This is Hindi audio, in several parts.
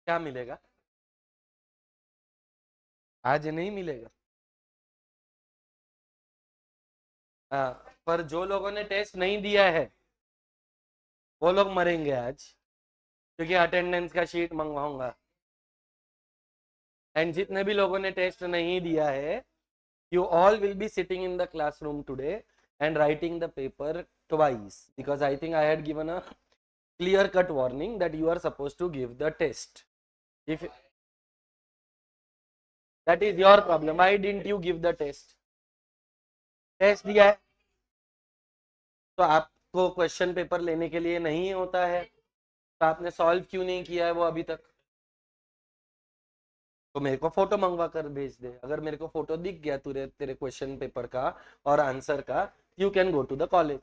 क्या मिलेगा? आज नहीं मिलेगा। हाँ, पर जो लोगों ने टेस्ट नहीं दिया है वो लोग मरेंगे आज, क्योंकि अटेंडेंस का शीट मंगवाऊंगा। एंड जितने भी लोगों ने टेस्ट नहीं दिया है, you all will be sitting in the classroom today and writing the paper twice, because I think I had given a clear cut warning that you are supposed to give the test. If that is your problem, why didn't you give the test? Test दिया है तो आपको क्वेश्चन पेपर लेने के लिए नहीं होता है, तो आपने सॉल्व क्यों नहीं किया है वो अभी तक? तो मेरे को फोटो मंगवा कर भेज दे। अगर मेरे को फोटो दिख गया तुरे तेरे क्वेश्चन पेपर का और आंसर का, you can go to the college.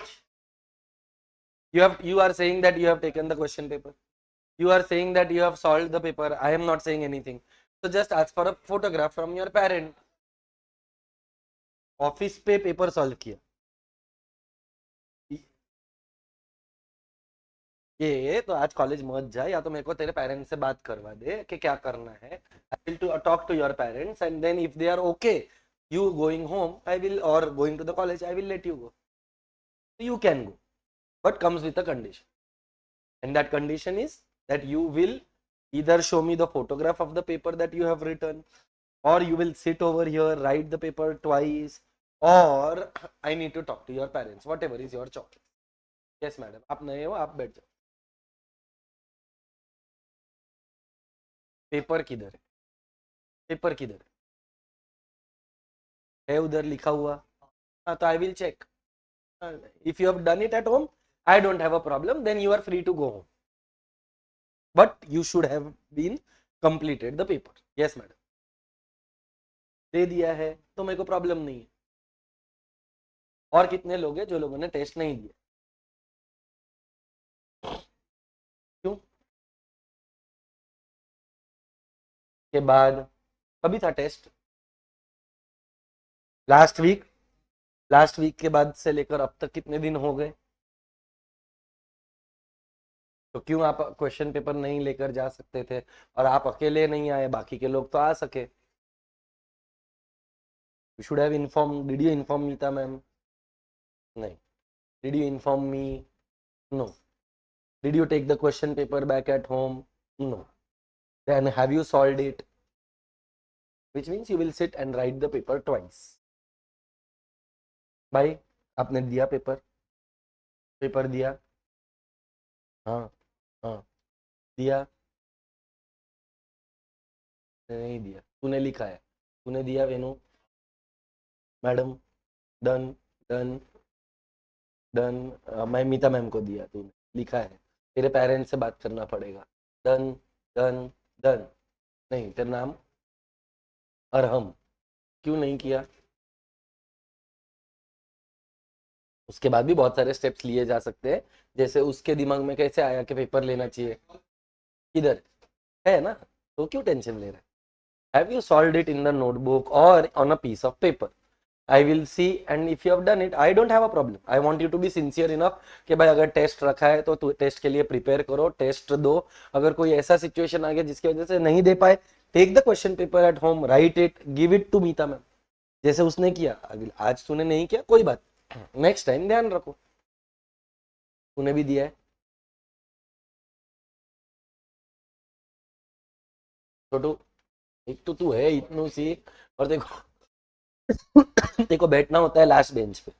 You are saying that you have taken the question paper. You are saying that you have solved the paper. I am not saying anything. So just ask for a photograph from your parent. Office पे पेपर सॉल्व किया, ये तो आज कॉलेज मत जा, या तो मेरे को तेरे पेरेंट्स से बात करवा दे कि क्या करना है। I will to talk to your parents and then if they are okay you going home I will, और going to the college I will let you go. You can go, but comes with a condition, and that condition is that you will either show me the photograph of the paper that you have written, or you will sit over here, write the paper twice, or I need to talk to your parents, whatever is your choice. Yes madam, आप नए हो, आप बैठ जाओ। पेपर किधर पेपर किधर है? उधर लिखा हुआ। हाँ तो I will check. If you have done it at home I don't have a problem, then you are free to go home, but you should have been completed the paper. Yes madam, दे दिया है तो मेरे को प्रॉब्लम नहीं है। और कितने लोग हैं जो लोगों ने टेस्ट नहीं दिया? क्यों? के बाद कभी था test? Last week. Last week के बाद से लेकर अब तक कितने दिन हो गए? तो क्यों आप क्वेश्चन पेपर नहीं लेकर जा सकते थे? और आप अकेले नहीं आए, बाकी के लोग तो आ सके। You should have inform. Did you inform Meeta ma'am? नहीं। Did you inform me? No. Did you take the question paper back at home? No. Then have you solved it? Which means you will sit and write the paper twice. भाई आपने दिया पेपर? पेपर दिया? हाँ। हाँ दिया। नहीं दिया, तूने लिखा है। तूने दिया Venu? Madam, done. Done. Done. मैं मीता मैम को दिया, तूने लिखा है। तेरे पेरेंट्स से बात करना पड़ेगा। डन। डन। डन। नहीं, तेरा नाम अरहम। क्यों नहीं किया? उसके बाद भी बहुत सारे स्टेप्स लिए जा सकते हैं। जैसे उसके दिमाग में कैसे आया कि पेपर लेना चाहिए? किधर है ना, तो क्यों टेंशन ले रहा है? Have you solved it in the notebook और on a piece of paper? I will see, and if you have done it I don't have a problem. I want you to be sincere enough कि भाई अगर टेस्ट रखा है तो टेस्ट के लिए प्रिपेयर करो, टेस्ट दो। अगर कोई ऐसा सिचुएशन आ गया जिसकी वजह से नहीं दे पाए, take the question paper at home, write it, give it to Mita ma'am, जैसे उसने किया। आज तूने नहीं किया कोई बात, नेक्स्ट टाइम ध्यान रखो। तूने भी दिया है। छोटू, एक तो तू है इतनू सी, और देखो देखो बैठना होता है लास्ट बेंच पे।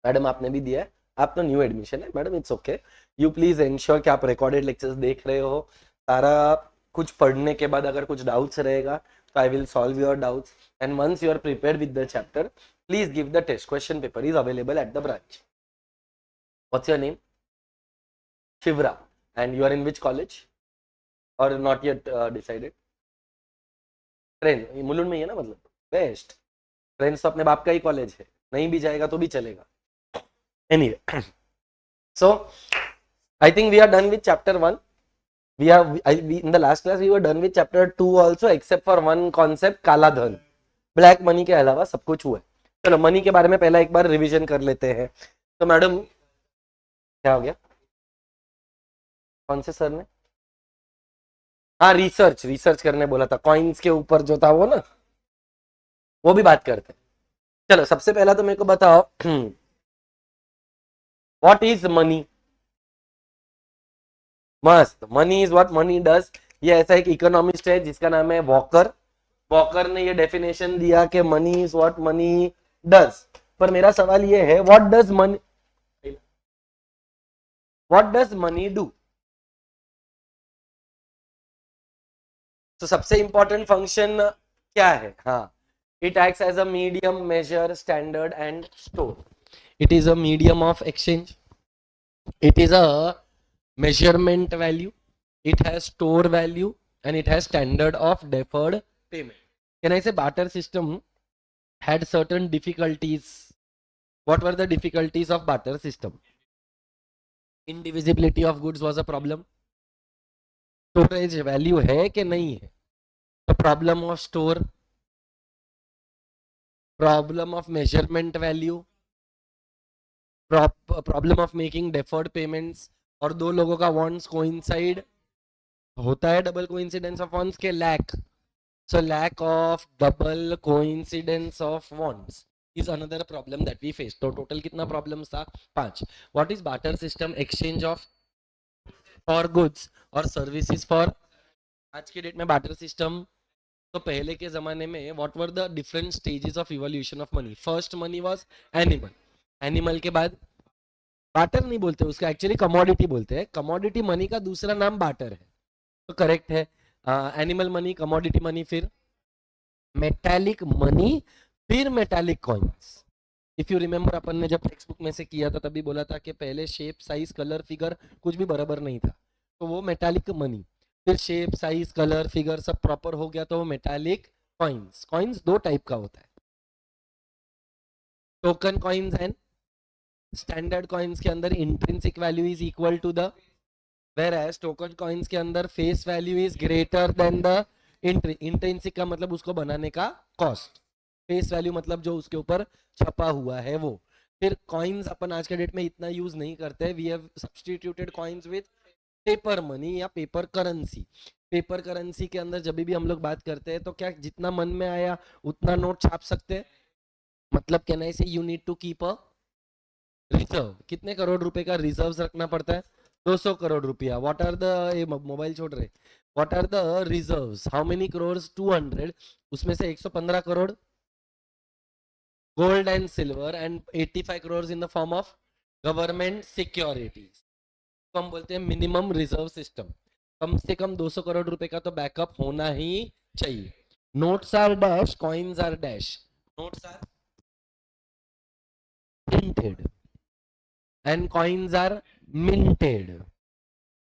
मैडम आपने भी दिया है, आप तो न्यू एडमिशन है madam, it's okay. You please ensure कि आप रिकॉर्डेड लेक्चर्स देख रहे हो सारा। कुछ पढ़ने के बाद अगर कुछ डाउट्स रहेगा तो I will solve your doubts, and once you are prepared with the chapter please give the test. Question paper is available at the branch. What's your name? Shivra. And you are in which college? और not yet decided? Train Mulund में ही है ना, मतलब बेस्ट। फ्रेंड्स तो अपने बाप का ही कॉलेज है, नहीं भी जाएगा तो भी चलेगा। Anyway, so I think we are done with chapter 1. In the last class we were done with chapter 2 also, except for one concept, काला धन। ब्लैक मनी के अलावा सब कुछ हुआ है। चलो मनी के बारे में पहला एक बार रिवीजन कर लेते हैं। तो मैडम, क्या हो गया? कौन से सर ने? हाँ, रिसर्च रिसर्च करने बोला था, कॉइन्स के ऊपर जो था वो ना, वो भी बात करते हैं। चलो सबसे पहला तो मेरे को बताओ, व्हाट इज मनी। मस्त, money is what money does. ये ऐसा एक इकोनॉमिस्ट है जिसका नाम है वॉकर। वॉकर ने ये डेफिनेशन दिया कि money is what money does. पर मेरा सवाल ये है, व्हाट डज मनी डू। तो सबसे इंपॉर्टेंट फंक्शन क्या है? हाँ, it acts as a medium, measure, standard and store. It is a medium of exchange, it is a measurement value, it has store value, and it has standard of deferred payment. Can I say barter system had certain difficulties? What were the difficulties of barter system? Indivisibility of goods was a problem. Storage value है कि नहीं है? The problem of store, problem of measurement value, problem of making deferred payments, और दो लोगों का wants coincide होता है, डबल कोइंसिडेंस ऑफ वंस के lack. So lack of double coincidence of wants is another problem that we face. तो total कितना problems था? 5. What is barter system? Exchange of for goods और services for. आज के डेट में barter system, तो पहले के जमाने में what were the different stages of evolution of money? First money was animal. Animal के बाद barter नहीं बोलते उसका, एक्चुअली commodity बोलते हैं. commodity money का दूसरा नाम barter है, तो करेक्ट है. एनिमल मनी, कमोडिटी मनी, फिर मेटालिक मनी, फिर metallic coins. If you remember अपन ने जब टेक्स्ट बुक में से किया था तभी बोला था कि पहले शेप, साइज, कलर, फिगर कुछ भी बराबर नहीं था, तो वो मेटालिक मनी. फिर शेप, साइज, कलर, फिगर सब प्रॉपर हो गया तो वो मेटालिक कॉइन्स. कॉइन्स दो टाइप का होता है, token coins and standard coins. के अंदर intrinsic value is equal to the, whereas token coins के अंदर face value is greater than the intrinsic. का मतलब उसको बनाने का कॉस्ट, फेस वैल्यू मतलब जो उसके ऊपर छपा हुआ है वो. फिर कॉइन्स अपन आज के डेट में इतना यूज नहीं करते. We have substituted coins with paper money या पेपर करेंसी. पेपर करेंसी के अंदर जब भी हम लोग बात करते हैं तो क्या जितना मन में आया उतना नोट छाप सकते हैं? मतलब कहना है you need to keep a reserve. कितने करोड़ रुपए का रिजर्व रखना पड़ता है? 200 करोड़ रुपया. व्हाट आर द, मोबाइल छोड़ रहे, what are the reserves? How many crore? 200. उसमें से 115 crore gold and silver and 85 crore in the form of government securities. तो हम बोलते हैं मिनिमम रिजर्व सिस्टम. कम से कम 200 करोड़ रुपए का तो बैकअप होना ही चाहिए. Notes are dash, coins are dash. Notes are printed and coins are minted,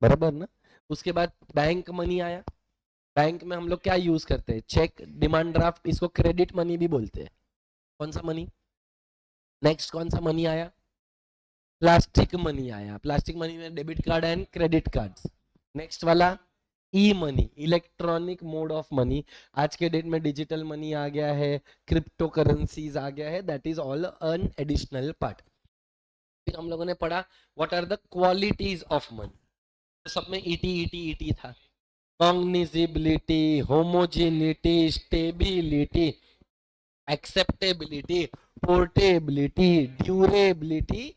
बराबर ना. उसके बाद बैंक मनी आया. बैंक में हम लोग क्या यूज करते हैं? चेक, डिमांड ड्राफ्ट, इसको क्रेडिट मनी भी बोलते हैं. कौन सा मनी? नेक्स्ट कौन सा मनी आया? प्लास्टिक मनी आया. प्लास्टिक मनी में debit card and credit cards. Next वाला e money, electronic mode of money. आज के डेट में डिजिटल मनी आ गया है, क्रिप्टो करेंसीज आ गया है. That is all an additional part. फिर हम लोगों ने पढ़ा what are the qualities of money. तो सब में ईटी ईटी ईटी था. Cognizability, homogeneity, stability, acceptability, portability, durability,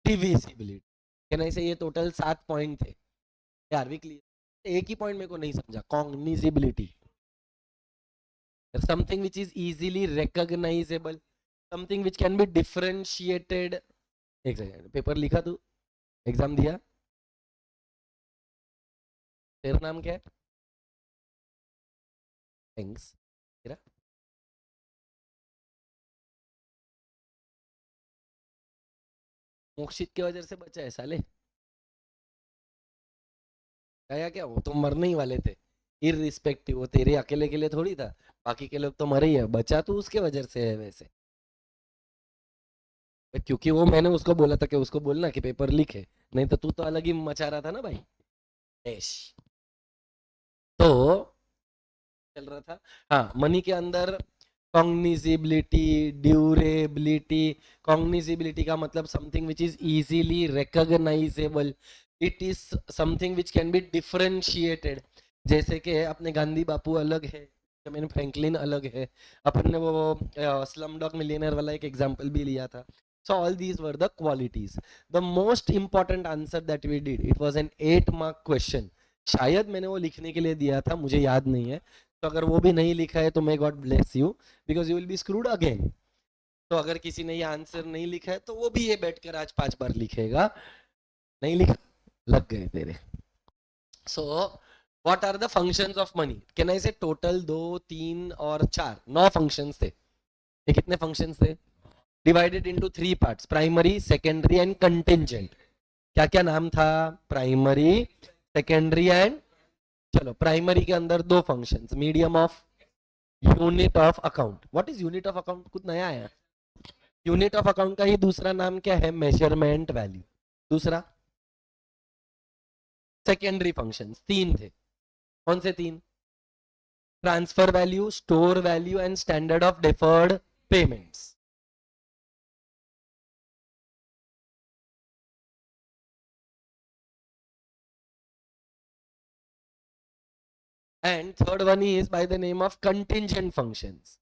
divisibility. Can I say ये टोटल 7 पॉइंट थे. यार वी क्लियर? एक ही पॉइंट मेरे को नहीं समझा. Cognizability, something which is easily recognizable, something which can be differentiated. एक सेकंड, पेपर लिखा तू? एग्जाम दिया? तेरा नाम क्या है? थैंक्स. तेरा? मोक्षित की वजह से बचा है साले. क्या वो तो मरने ही वाले थे इररिस्पेक्टिव. वो तेरे अकेले के लिए थोड़ी था, बाकी के लोग तो मरे ही है. बचा तो उसके वजह से है वैसे, क्योंकि वो मैंने उसको बोला था कि उसको बोलना कि पेपर लिखे, नहीं तो तू तो अलग ही मचा रहा था ना भाई. ऐश. तो चल रहा था. हाँ, मनी के अंदर कॉग्निजिबिलिटी, ड्यूरेबिलिटी. कॉग्निजिबिलिटी का मतलब something which is easily recognisable. It is something which can be differentiated. जैसे कि अपने गांधी बापू अलग है, बेंजामिन फ्रैंकलिन अलग है, अपन ने वो स्लम डॉग मिलियनर वाला एक एग्जांपल भी लिया था. So all these were the qualities. The most important answer that we did, it was an 8 mark question. शायद मैंने वो लिखने के लिए दिया था, मुझे याद नहीं है. तो अगर वो भी नहीं लिखा है तो may God bless you, because you will be screwed again. तो अगर किसी ने ये आंसर नहीं लिखा है तो वो भी ये बैठकर आज 5 बार लिखेगा. नहीं लिखा, लग गए तेरे. So what are the functions of money? Can I say total 2, 3 और 4? 9 functions थे. ये कितने functions थे? Divided into 3 parts: primary, secondary and contingent. क्या क्या नाम था? प्राइमरी, सेकेंडरी एंड, चलो प्राइमरी के अंदर 2 functions, medium of, unit of account. What is unit of account? कुछ नया आया? यूनिट ऑफ अकाउंट का ही दूसरा नाम क्या है? Measurement value. दूसरा सेकेंडरी फंक्शंस 3 थे. कौन से 3? Transfer value, store value and standard of deferred payments. And third one is by the name of contingent functions.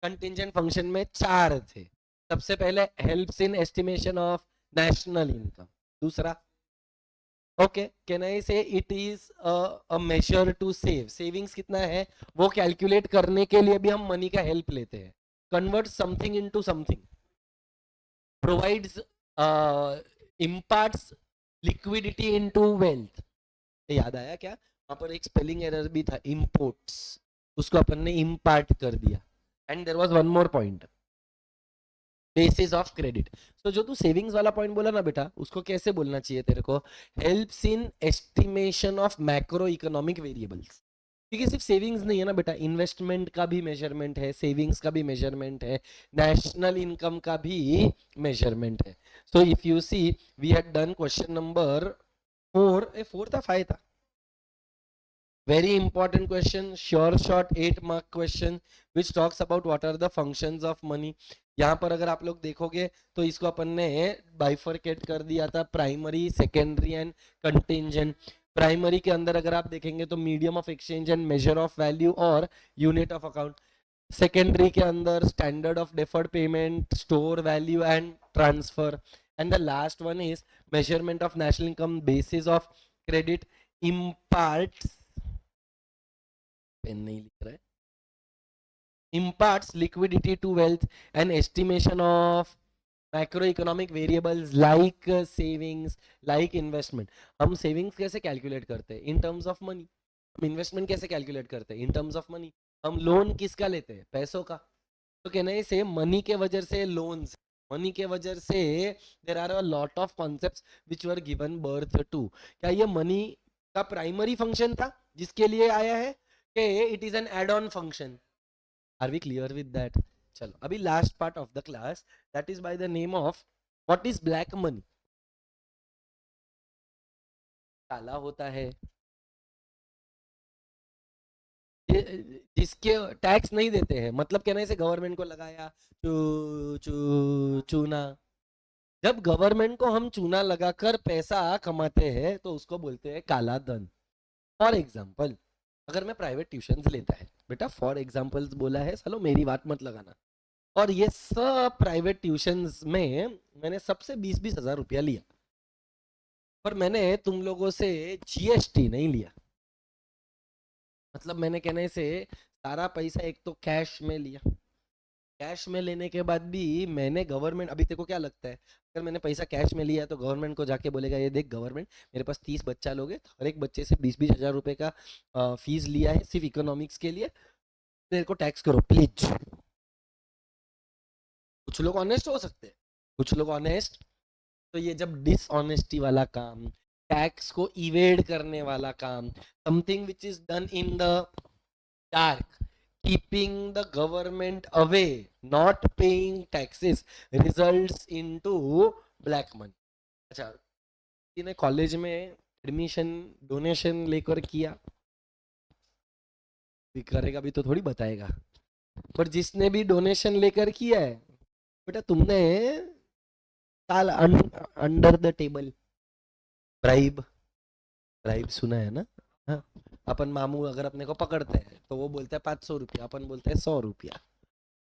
Contingent function में 4 थे. सबसे पहले helps in estimation of national income. दूसरा, okay, can I say it is a measure to save. Savings कितना है वो कैलकुलेट करने के लिए भी हम मनी का हेल्प लेते हैं. Convert something into something, provides, imparts liquidity into wealth. याद आया क्या? वहां पर एक स्पेलिंग एरर भी था, इम्पोर्ट्स, उसको अपन ने इम्पार्ट कर दिया. And there was one more point, basis of credit. तो जो तू सेविंग्स वाला पॉइंट बोला ना बेटा, उसको कैसे बोलना चाहिए तेरे को? Helps in estimation of macro economic variables. क्योंकि सिर्फ सेविंग्स नहीं है ना बेटा, इन्वेस्टमेंट का भी मेजरमेंट है, सेविंग्स का भी मेजरमेंट है, नेशनल इनकम का भी मेजरमेंट है. So if you see, we had done question number 4, 4 था 5 था. Very important question, sure short 8 mark question which talks about what are the functions of money. यहाँ पर अगर आप लोग देखोगे तो इसको अपन ने बाइफरकेट कर दिया था, primary, secondary and contingent. Primary के अंदर अगर आप देखेंगे तो medium of exchange and measure of value और यूनिट ऑफ अकाउंट. सेकेंडरी के अंदर standard of deferred payment, store value and transfer. And the last one is measurement of national income, basis of credit, imparts, pen नहीं लिख रहा है, imparts liquidity to wealth and estimation of macroeconomic variables like savings, like investment. हम savings कैसे calculate करते हैं? In terms of money. हम investment कैसे calculate करते हैं? In terms of money. हम loan किसका लेते हैं? पैसों का. तो कहना है से money के वजह से loans, money के वजह से there are a lot of concepts which were given birth to. क्या ये money का primary function था जिसके लिए आया है कि it is an add-on function? Are we clear with that? चलो अभी last part of the class, that is by the name of what is black money. काला होता है जिसके टैक्स नहीं देते हैं, मतलब कहने से गवर्नमेंट को लगाया चूना. जब गवर्नमेंट को हम चूना लगाकर पैसा कमाते हैं तो उसको बोलते हैं काला धन. फॉर एग्जाम्पल, अगर मैं प्राइवेट ट्यूशन लेता है बेटा, फॉर एग्जाम्पल्स बोला है, चलो मेरी बात मत लगाना, और ये सब प्राइवेट ट्यूशंस में मैंने सबसे 20-20 हजार रुपया लिया, पर मैंने तुम लोगों से जीएसटी नहीं लिया. मतलब मैंने कहने से सारा पैसा एक तो कैश में लिया, कैश में लेने के बाद भी मैंने गवर्नमेंट, अभी तेरे को क्या लगता है अगर मैंने पैसा कैश में लिया तो गवर्नमेंट को जाके बोलेगा ये देख गवर्नमेंट, मेरे पास 30 बच्चा लोग है, हर एक बच्चे से 20-20 हजार रुपए का फीस लिया है सिर्फ इकोनॉमिक्स के लिए, मेरे को टैक्स करो प्लीज. कुछ लोग ऑनेस्ट हो सकते हैं, कुछ लोग ऑनेस्ट. तो ये जब डिसऑनेस्टी वाला काम, टैक्स को इवेड करने वाला काम, something which is done in the dark, keeping the government away, not paying taxes, results into black money. अच्छा, इन्हें कॉलेज में एडमिशन डोनेशन लेकर किया, भी करेगा भी तो थोड़ी बताएगा, पर जिसने भी डोनेशन लेकर किया है बेटा, तुमने काल under the table bribe, bribe सुना है ना? हाँ, अपन मामू अगर अपने को पकड़ते हैं तो वो बोलते हैं 500 रुपया, अपन बोलते हैं 100 रुपया।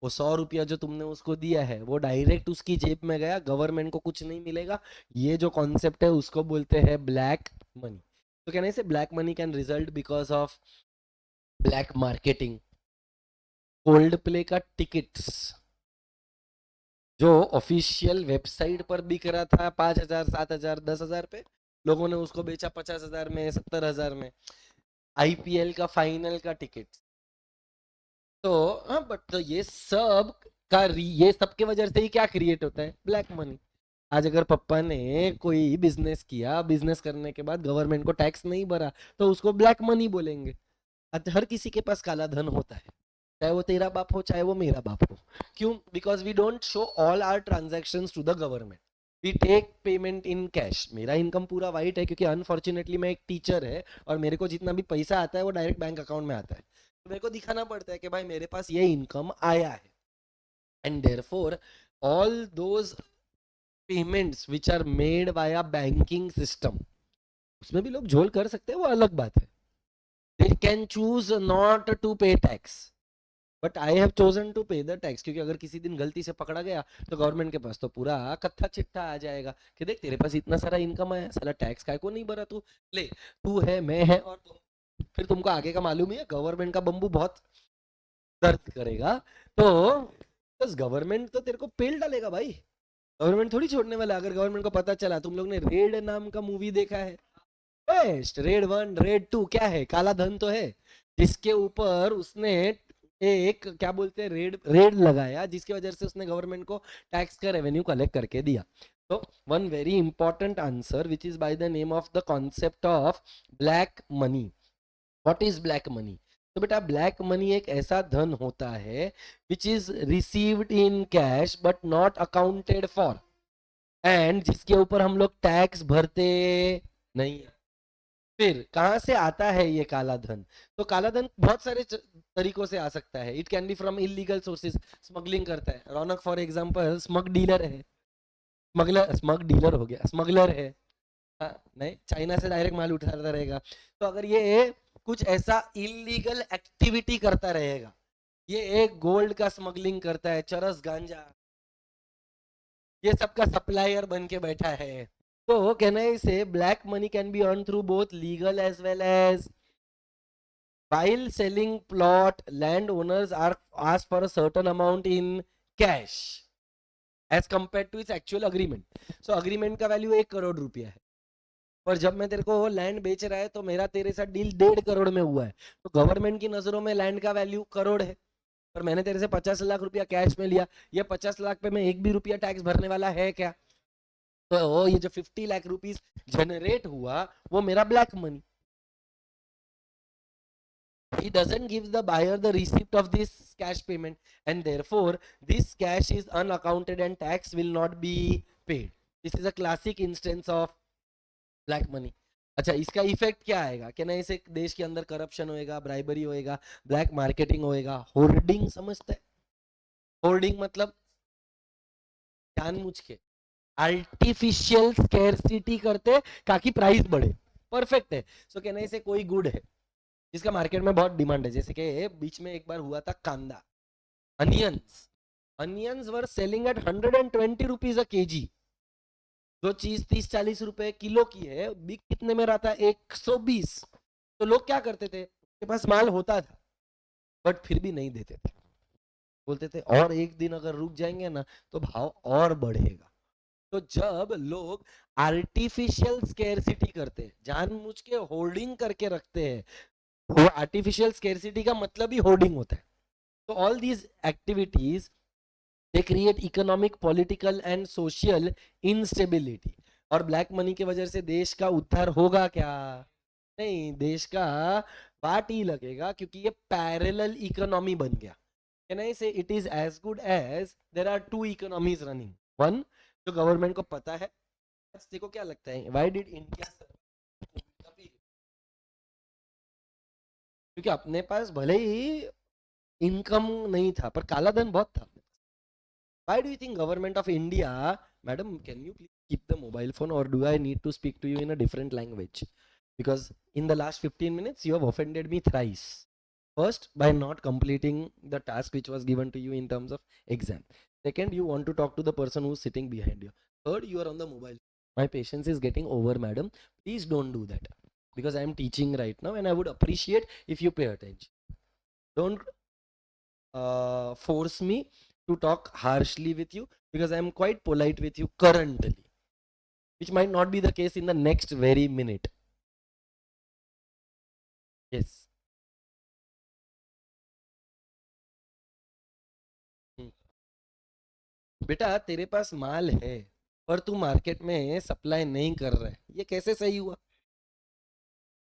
वो 100 रुपया जो तुमने उसको दिया है वो डायरेक्ट उसकी जेब में गया, गवर्नमेंट को कुछ नहीं मिलेगा। ये जो कॉन्सेप्ट है उसको बोलते हैं ब्लैक मनी। तो कहने से black money can result because of black marketing. Cold play का टिकट्स जो ऑफिशियल वेबसाइट पर बिक रहा था 5,000, 7,000, 10,000 पे, लोगों ने उसको बेचा 50,000 में, 70,000 में। आईपीएल का फाइनल का टिकट। तो हाँ, बट तो ये सब के वजह से ही क्या क्रिएट होता है, ब्लैक मनी। आज अगर पप्पा ने कोई बिजनेस किया, बिजनेस करने के बाद गवर्नमेंट को टैक्स नहीं भरा, तो उसको ब्लैक मनी बोलेंगे। हर किसी के पास काला धन होता है, चाहे वो तेरा बाप हो चाहे वो मेरा बाप हो। क्यों? Because we don't show all our transaction to the government, we take payment in cash. मेरा इनकम पूरा वाइट है क्योंकि अनफॉर्चुनेटली मैं एक टीचर है और मेरे को जितना भी पैसा आता है वो डायरेक्ट बैंक अकाउंट में आता है। तो मेरे को दिखाना पड़ता है कि भाई मेरे पास ये इनकम आया है। And therefore all those payments which are made via banking system, उसमें भी लोग झोल कर सकते हैं, वो अलग बात है। They can choose not to pay tax, but I have chosen to pay the tax, क्योंकि अगर किसी दिन गलती से पकड़ा गया तो गवर्नमेंट के पास तो पूरा कत्था चिट्ठा आ जाएगा कि देख तेरे पास इतना सारा इनकम है, सारा टैक्स काय को नहीं भरा तू, ले तू है मैं है और तुम। फिर तुमको आगे का मालूम ही है, गवर्नमेंट का बम्बू बहुत दर्द करेगा। तो बस गवर्नमेंट तो तेरे को पेल डालेगा भाई, गवर्नमेंट थोड़ी छोड़ने वाला। अगर गवर्नमेंट को पता चला, तुम लोग ने रेड नाम का मूवी देखा है, बेस्ट रेड 1 रेड 2 क्या है, काला धन तो है, जिसके ऊपर उसने एक क्या बोलते हैं रेड रेड लगाया, जिसकी वजह से उसने गवर्नमेंट को टैक्स का रेवेन्यू कलेक्ट करके दिया। तो one very important answer which is by the name of the concept of black money. What is black money? तो बेटा ब्लैक मनी एक ऐसा धन होता है which is received in cash but not accounted for, and जिसके ऊपर हम लोग टैक्स भरते नहीं है। फिर कहां से आता है ये काला धन? तो काला धन बहुत सारे तरीकों से आ सकता है। It can be from illegal sources, smuggling करता है। रौनक फॉर एग्जांपल स्मग डीलर है, स्मग डीलर हो गया, स्मगलर है। हाँ, नहीं चाइना से डायरेक्ट माल उठाता रहेगा। तो अगर ये कुछ ऐसा इलीगल एक्टिविटी करता रहेगा, ये एक गोल्ड का स्मगलिंग करता है, चरस गांजा, ये सबका सप्लायर बन के बैठा है। तो कहना है इसे black money can be earn through both legal as well as while selling plot, landowners are asked for a certain amount in cash as compared to its actual agreement. So agreement का वैल्यू 1 करोड़ रुपया है, पर जब मैं तेरे को लैंड बेच रहा है तो मेरा तेरे साथ डील 1.5 करोड़ में हुआ है। तो गवर्नमेंट की नजरों में लैंड का वैल्यू करोड़ है, पर मैंने तेरे से 50 लाख रुपया कैश में लिया। ये 50 लाख पे मैं एक भी रुपया टैक्स भरने वाला है क्या? तो ये जो 50 लाख रुपीस जनरेट हुआ वो मेरा black money. He doesn't give the buyer the receipt of this cash payment, and therefore this cash is unaccounted and tax will not be paid. This is a classic instance of black money. अच्छा, इसका इफेक्ट क्या आएगा? क्या ना इसे देश के अंदर करप्शन होएगा, ब्राइबरी होएगा, ब्लैक मार्केटिंग होएगा, होर्डिंग समझते हैं? होर्डिंग मतलब जानबूझ के आर्टिफिशियल स्कैरसिटी करते ताकि प्राइस बढ़े। परफेक्ट है। सो कहना इसे कोई गुड है जिसका मार्केट में बहुत डिमांड है, जैसे कि बीच में एक बार हुआ था कांदा, onions. Onions were selling at 120 rupees a KG. जो चीज 30-40 रुपए किलो की है, बिक कितने में रहा था? 120। तो लोग क्या करते थे, उनके पास माल होता था बट फिर भी नहीं देते थे, बोलते थे और एक दिन अगर रुक जाएंगे ना तो भाव और बढ़ेगा। तो जब लोग आर्टिफिशियल स्केरसिटी करते हैं, जानबूझ के होल्डिंग करके रखते हैं, वो आर्टिफिशियल स्केरसिटी का मतलब ही होर्डिंग होता है। तो all these activities they create economic, political and social instability. और ब्लैक मनी की वजह से देश का उद्धार होगा क्या? नहीं, देश का बाट ही लगेगा, क्योंकि ये पैरेलल इकोनॉमी बन गया। Can I say it is as good as there are two economies running. One जो गवर्नमेंट को पता है, देखो क्या लगता है व्हाई डिड इंडिया, क्योंकि अपने पास भले ही इनकम नहीं था पर काला धन बहुत था। Why do you think government of India, madam, can you please keep the mobile phone or do I need to speak to you in a different language? because in the last 15 minutes you have offended me thrice. First, by not completing the task which was given to you in terms of exam. Second, you want to talk to the person who's sitting behind you. Third, you are on the mobile. My patience is getting over, madam. Please don't do that, because I am teaching right now and I would appreciate if you pay attention. Don't force me to talk harshly with you, because I am quite polite with you currently, which might not be the case in the next very minute. Yes. बेटा तेरे पास माल है पर तू मार्केट में सप्लाई नहीं कर रहा है, ये कैसे सही हुआ?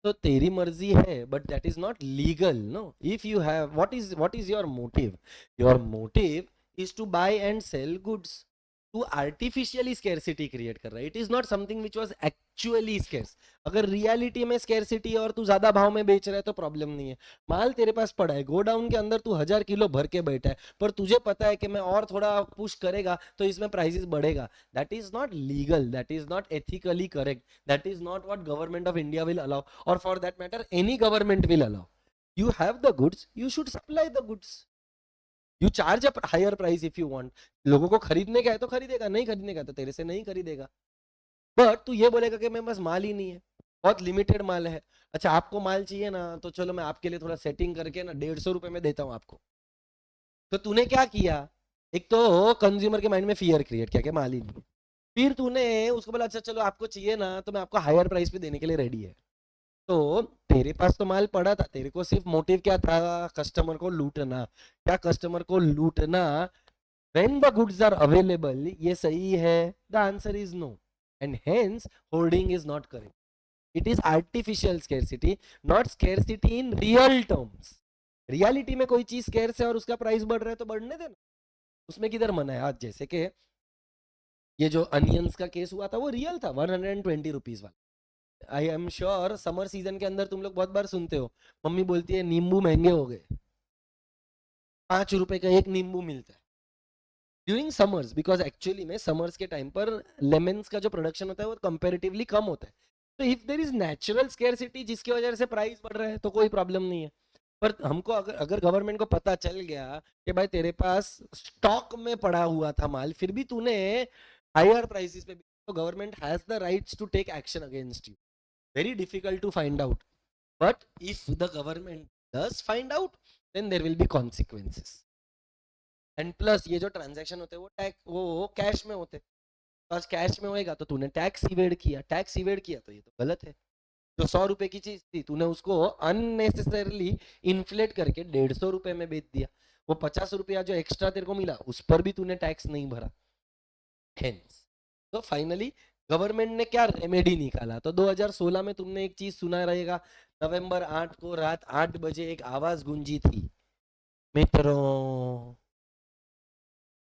तो तेरी मर्जी है, but that is not legal, no. If you have, what is your motive is to buy and sell goods. तू आर्टिफिशियली स्केर्सिटी क्रिएट कर रहा है. It is not something which was actually scarce. अगर रियलिटी में स्केर्सिटी है और तू ज्यादा भाव में बेच रहा है तो प्रॉब्लम नहीं है. माल तेरे पास पड़ा है, गोडाउन के अंदर तू 1000 किलो भर के बैठा है, पर तुझे पता है कि मैं और थोड़ा पुश करेगा तो इसमें प्राइसेस बढ़ेगा. That is not legal, that is not ethically correct, that is not what government of India will allow, or for that matter any government will allow. You have the goods, you should supply the goods. You charge a higher price if you want. लोगों को खरीदने का है तो खरीदेगा, नहीं खरीदने का तो तेरे से नहीं खरीदेगा. बट तू ये बोलेगा कि मेरे पास माल ही नहीं है, बहुत लिमिटेड माल है. अच्छा, आपको माल चाहिए ना, तो चलो मैं आपके लिए थोड़ा सेटिंग करके ना 150 रुपए में देता हूँ आपको. तो तूने क्या किया? एक तो कंज्यूमर के माइंड में फियर क्रिएट किया कि माल ही नहीं. फिर तूने उसको बोला अच्छा चलो आपको चाहिए ना तो मैं आपको हायर प्राइस पे देने के लिए रेडी है. तो तेरे पास तो माल पड़ा था, तेरे को सिर्फ मोटिव क्या था? कस्टमर को लूटना. क्या कस्टमर को लूटना? When the goods are available, ये सही है? The answer is no, and hence hoarding is not correct. It is artificial scarcity, not scarcity in real terms. Reality में कोई चीज स्केर्स है और उसका प्राइस बढ़ रहा है तो बढ़ने देना, उसमें किधर मना है? आज जैसे कि ये जो अनियंस का केस हुआ था वो रियल था, 120 रुपीज वाला. I am sure summer season के अंदर तुम लोग बहुत बार सुनते हो, मम्मी बोलती है नींबू महंगे हो गए, 5 रुपए का एक नींबू मिलता है ड्यूरिंग समर्स, बिकॉज एक्चुअली में समर्स के टाइम पर लेमन्स का जो प्रोडक्शन होता है वो कंपेरेटिवली कम होता है. तो if there is natural scarcity जिसकी वजह से प्राइस बढ़ रहा है तो कोई प्रॉब्लम नहीं है. पर हमको अगर अगर गवर्नमेंट को पता चल गया कि भाई तेरे पास स्टॉक में पड़ा हुआ था माल, फिर भी तूने हायर प्राइसेस पे, तो government has the rights to take action against you. Very difficult to find out, but if the government does find out, then there will be consequences. And plus ये जो ट्रांजैक्शन होते हैं वो टैक्स, वो कैश में होते हैं. तो आज कैश में होएगा तो तूने टैक्स इवेड किया, टैक्स इवेड किया तो ये तो गलत है. जो 100 रुपए की चीज थी तूने उसको अननेसेसरली इन्फ्लेट करके 150 रुपए में बेच दिया. वो 50 रुपया जो एक्स्ट्रा तेरे को मिला उस पर भी तूने टैक्स नहीं भरा. हेंस तो फाइनली गवर्नमेंट ने क्या रेमेडी निकाला? तो 2016 में तुमने एक चीज सुना रहेगा, नवंबर 8 को रात 8 बजे एक आवाज गूंजी थी, मित्रों.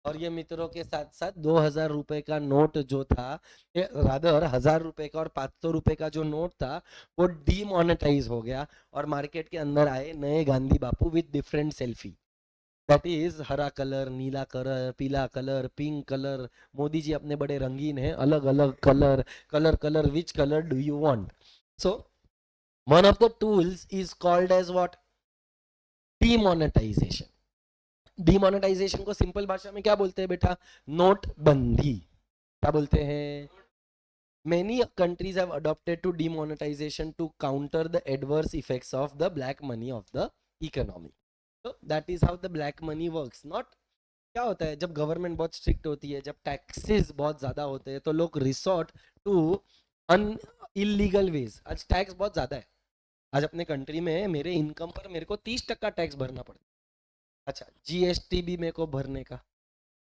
और ये मित्रों के साथ साथ 2000 रुपए का नोट जो था, रादर 1000 रुपए का और 500 रुपए का जो नोट था वो डीमोनेटाइज हो गया, और मार्केट के अंदर आए नए Gandhi Bapu with different selfie. That is हरा कलर, नीला कलर, पीला colour, pink colour. Modi ji अपने बड़े रंगीन हैं, अलग अलग colour. Colour colour, which colour do you want? So one of the tools is called as what? Demonetisation. Demonetisation को सिंपल भाषा में क्या बोलते हैं बेटा? नोटबंदी. क्या बोलते हैं? Many countries have adopted to demonetization to counter the adverse effects of the black money of the economy. So that is how the black money works. Not क्या होता है जब गवर्नमेंट बहुत स्ट्रिक्ट होती है, जब टैक्सेस बहुत ज्यादा होते हैं तो लोग resort to an illegal ways. आज टैक्स बहुत ज्यादा है. आज अपने कंट्री में मेरे इनकम पर मेरे को 30% टैक्स भरना पड़ता है. अच्छा, जीएसटी भी मेरे को भरने का.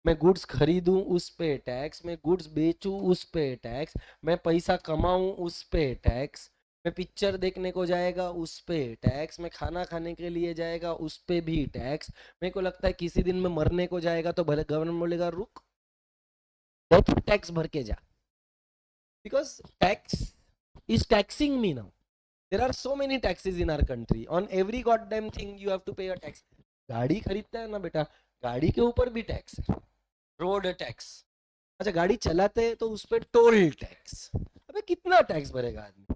मैं गुड्स खरीदूं उस पे टैक्स, मैं गुड्स बेचूं उस पे टैक्स, मैं पैसा कमाऊं उस पे टैक्स, मैं पिक्चर देखने को जाएगा उस पे टैक्स, मैं खाना खाने के लिए जाएगा उस पे भी टैक्स. मेरे को लगता है किसी दिन में मरने को जाएगा तो भले गवर्नमेंट बोलेगा रुक, टैक्स भर के जा, because tax is taxing me now. There are so many taxes in our country. On every god damn thing you have to pay a tax. गाड़ी खरीदता है ना बेटा, गाड़ी के ऊपर भी टैक्स है, रोड टैक्स. अच्छा, गाड़ी चलाते हैं तो उस पर टोल टैक्स. अबे कितना टैक्स भरेगा आदमी?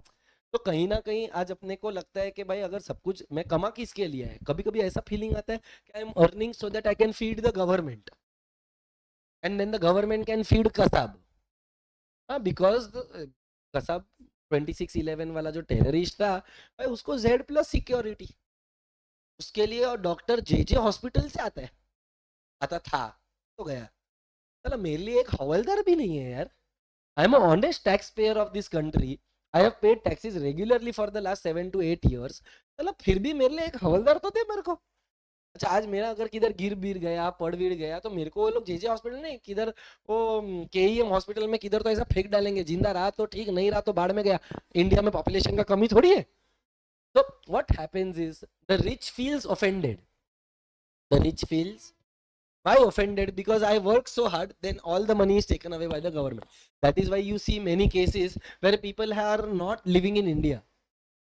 तो कहीं ना कहीं आज अपने को लगता है कि भाई अगर सब कुछ मैं कमा किसके लिए है, कभी कभी ऐसा फीलिंग आता है कि I am earning so that I can feed the government and then the government can feed Kasab. हाँ, बिकॉज कसाब 26/11 वाला जो टेररिस्ट था भाई, उसको Z+ सिक्योरिटी, उसके लिए और डॉक्टर जे हॉस्पिटल से आता है, आता था, तो गया. चलो मेरे लिए एक हवलदार भी नहीं है यार. I am honest tax payer of this country. I have paid taxes regularly for the last 7 to 8 years. चलो फिर भी मेरे लिए एक हवलदार तो दे मेरे को. अच्छा, आज मेरा अगर किधर गिर बीर गया, पड़ बीड़ गया, तो मेरे को वो लोग जे हॉस्पिटल नहीं, किधर वो KEM हॉस्पिटल में किधर तो ऐसा फेंक डालेंगे, जिंदा रहा तो ठीक, नहीं रहा तो बाढ़ में गया. इंडिया में पॉपुलेशन का कमी थोड़ी है. तो what happens is the rich feels offended. The rich feels why offended? Because I work so hard, then all the money is taken away by the government. That is why you see many cases where people are not living in India.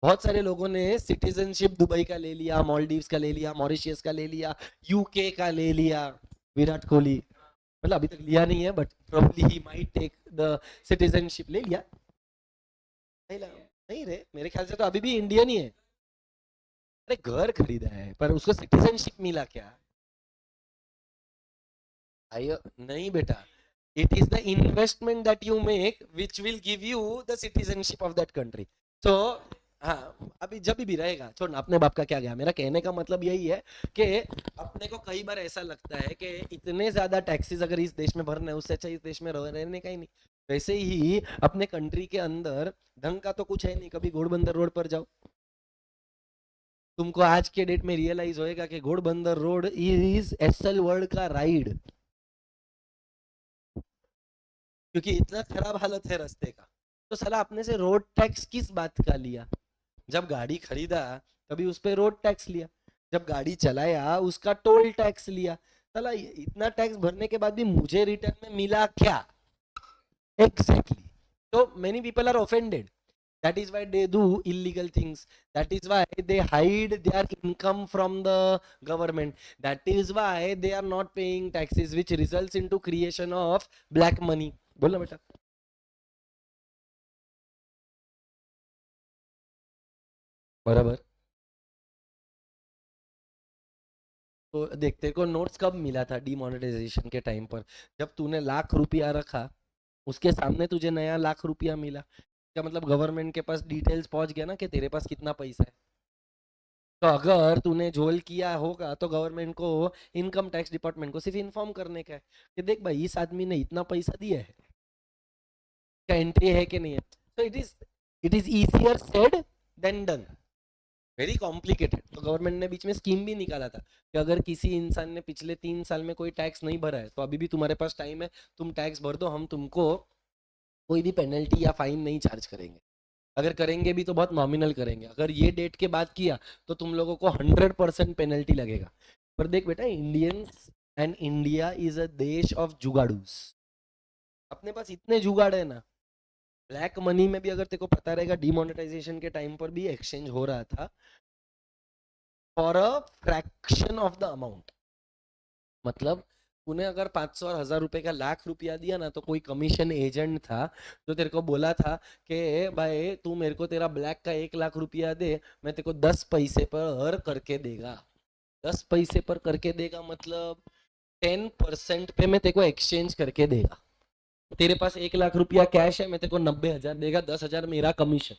बहुत सारे लोगों ने सिटीजनशिप दुबई का ले लिया, मॉलडीव्स का ले लिया, मॉरिशियस का ले लिया, UK का ले लिया. विराट कोहली मतलब अभी तक लिया नहीं है, but probably he might take the citizenship. ले लिया नहीं रे, मेरे ख्याल से तो अभी भी इंडियन ही है. अरे घर खरीदा है पर उसको सिटीजनशिप मिला क्या? आयो नहीं बेटा, it is the investment that you make which will give you the citizenship of that country. So हाँ, अभी जब भी रहेगा छोड़, अपने बाप का क्या गया. मेरा कहने का मतलब यही है कि अपने को कई बार ऐसा लगता है कि इतने ज्यादा टैक्सेस अगर इस देश में भरने, उससे अच्छा इस देश में रहने का ही नहीं. वैसे ही अपने कंट्री के अंदर ढंग का तो कुछ है नहीं. कभी घोड़बंदर रोड पर जाओ, तुमको आज के डेट में रियलाइज होएगा कि Ghodbunder road is SL world का राइड, क्योंकि इतना खराब हालत है रास्ते का. तो साला अपने से रोड टैक्स किस बात का लिया? जब गाड़ी खरीदा तभी उस पर रोड टैक्स लिया, जब गाड़ी चलाया उसका टोल टैक्स लिया. साला इतना टैक्स भरने के बाद भी मुझे रिटर्न में मिला क्या? Exactly. So many people are offended. That is why they do illegal things. That is why they hide their income from the government. That is why they are not paying taxes, which results into creation of black money. बोलो बेटा. बराबर. तो देख, तेरे को नोट्स कब मिला था डिमोनेटाइजेशन के टाइम पर? जब तूने ₹1,00,000 रखा, उसके सामने तुझे नया ₹1,00,000 मिला. क्या मतलब गवर्नमेंट के पास डिटेल्स पहुंच गया ना कि तेरे पास कितना पैसा है. तो अगर तूने झोल किया होगा तो गवर्नमेंट को, इनकम टैक्स डिपार्टमेंट को सिर्फ इन्फॉर्म करने का है कि देख भाई इस आदमी ने इतना पैसा दिया है, क्या एंट्री है कि नहीं है. तो it is easier said than done. Very complicated. तो गवर्नमेंट ने बीच में स्कीम भी निकाला था कि अगर किसी इंसान ने पिछले 3 साल में कोई टैक्स नहीं भरा है तो अभी भी तुम्हारे पास टाइम है, तुम टैक्स भर दो, हम तुमको कोई भी पेनल्टी या फाइन नहीं चार्ज करेंगे. अगर करेंगे भी तो बहुत नॉमिनल करेंगे. अगर ये डेट के बाद किया तो तुम लोगों को 100% पेनल्टी लगेगा. पर देख बेटा, Indians and India is a देश ऑफ जुगाड़ूस. अपने पास इतने जुगाड़ है ना. ब्लैक मनी में भी अगर तेको पता रहेगा, डिमोनेटाइजेशन के टाइम पर भी एक्सचेंज हो रहा था for a fraction of the amount. मतलब तूने अगर 500 और 1000 रुपए का ₹1,00,000 दिया ना, तो कोई कमीशन एजेंट था जो तेरे को बोला था कि भाई तू मेरे को तेरा ब्लैक का ₹1,00,000 दे, मैं तेरे को 10 पैसे पर करके देगा. 10 पैसे पर करके देगा मतलब 10% पे मैं तेरे को एक्सचेंज करके देगा. तेरे पास ₹1,00,000 कैश है, मैं तेरे को 90,000 देगा, 10,000 मेरा कमीशन.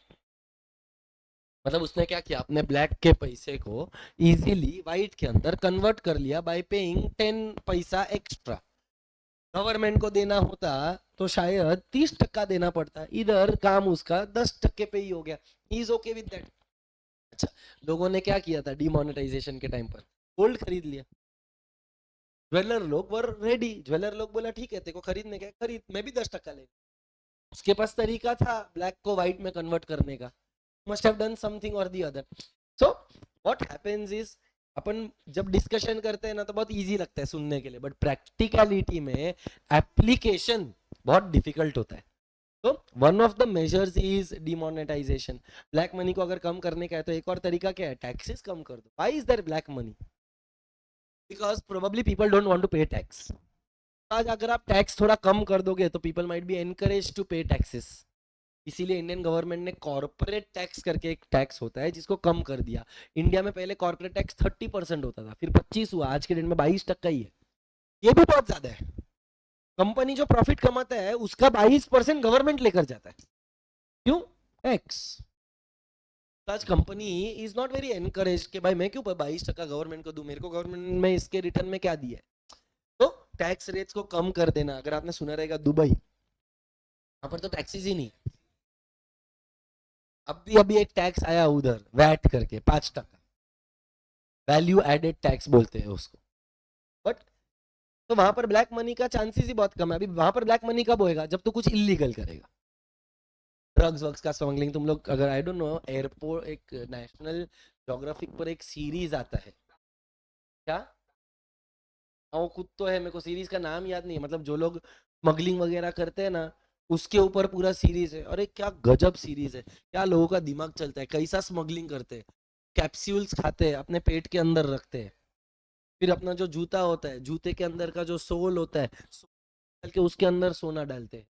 मतलब उसने क्या किया, अपने ब्लैक के पैसे को इजीली व्हाइट के अंदर कन्वर्ट कर लिया बाय पेइंग 10 पैसा एक्स्ट्रा. गवर्नमेंट को देना होता तो शायद 30% देना पड़ता, इधर काम उसका 10% पे ही हो गया. He is okay with that. अच्छा, लोगों ने क्या किया था डिमोनेटाइजेशन के टाइम पर? गोल्ड खरीद लिया. ज्वेलर लोग वर रेडी. ज्वेलर लोग बोला ठीक है, तेरे को खरीदने का खरीद, मैं भी 10% ले. उसके पास तरीका था ब्लैक को व्हाइट में कन्वर्ट करने का. मस्ट हैव डन समथिंग और the other. So what happens is, अपन जब डिस्कशन करते हैं ना तो बहुत इजी लगता है सुनने के लिए, बट प्रैक्टिकलिटी में एप्लीकेशन बहुत डिफिकल्ट होता है. तो one of the measures is demonetisation. Black money को अगर कम करने का है तो एक और तरीका क्या है, टैक्सेस कम कर दो. Why is there black money? Because probably people don't want to pay tax. आज अगर आप टैक्स थोड़ा कम कर दोगे तो people might be encourage to pay taxes. इसीलिए इंडियन गवर्नमेंट ने कॉर्पोरेट टैक्स करके एक टैक्स होता है जिसको कम कर दिया। इंडिया में पहले कॉर्पोरेट टैक्स 30% होता था, फिर 25 हुआ, आज के डेट में 22% ही है। ये भी बहुत ज्यादा है। कंपनी जो प्रॉफिट कमाता है उसका 22% गवर्नमेंट लेकर जाता है। क्यों? टैक्स। आज company is not very encourage कि भाई मैं क्यों 22% गवर्नमेंट को दूं, मेरे को गवर्नमेंट में इसके रिटर्न में क्या दिया है। तो टैक्स रेट्स को कम कर देना। अगर आपने सुना रहेगा दुबई, वहां पर तो टैक्सेस ही नहीं। अभी अभी एक टैक्स आया उधर वैट करके 5%, वैल्यू एडेड टैक्स बोलते हैं उसको। बट तो वहां पर ब्लैक मनी का चांसेस ही बहुत कम है। अभी वहां पर ब्लैक मनी कब होएगा? जब तो कुछ इलीगल करेगा, ड्रग्स वग्स का स्मगलिंग। तुम लोग अगर आई डोंट नो, एयरपोर्ट एक नेशनल ज्योग्राफिक पर एक सीरीज आता है क्या, हाँ वो खुद तो है, मेरे को सीरीज का नाम याद नहीं है। मतलब जो लोग स्मगलिंग वगैरह करते हैं ना, उसके ऊपर पूरा सीरीज है। अरे क्या गजब सीरीज है, क्या लोगों का दिमाग चलता है, कैसा स्मगलिंग करते हैं। कैप्सूल्स खाते हैं, अपने पेट के अंदर रखते हैं, फिर अपना जो जूता होता है, जूते के अंदर का जो सोल होता है, डाल के उसके अंदर सोना डालते हैं।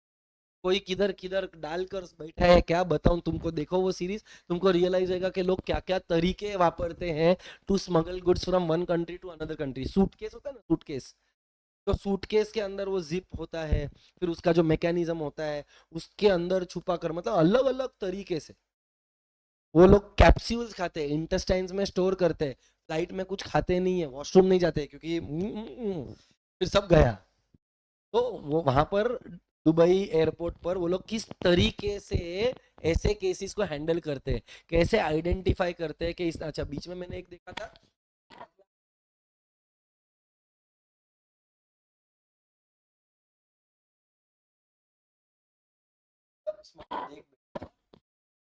कोई किधर किधर डालकर बैठा है, क्या बताऊं तुमको। देखो वो सीरीज, तुमको रियलाइज होगा कि लोग क्या क्या तरीके वापरते हैं to smuggle goods from one country to another country. Suitcase होता है ना, सूटकेस, तो सूटकेस के अंदर वो जिप होता है, फिर उसका जो मैकेनिज्म होता है उसके अंदर छुपा कर, मतलब अलग अलग तरीके से वो लोग कैप्सूल्स खाते हैं, इंटेस्टाइन्स में स्टोर करते हैं। फ्लाइट में कुछ खाते नहीं है, वॉशरूम नहीं जाते क्योंकि फिर सब गया। तो वो वहां पर दुबई एयरपोर्ट पर वो लोग किस तरीके से ऐसे केसेस को हैंडल करते हैं, कैसे आइडेंटिफाई करते हैं कि इस, अच्छा बीच में मैंने एक देखा था,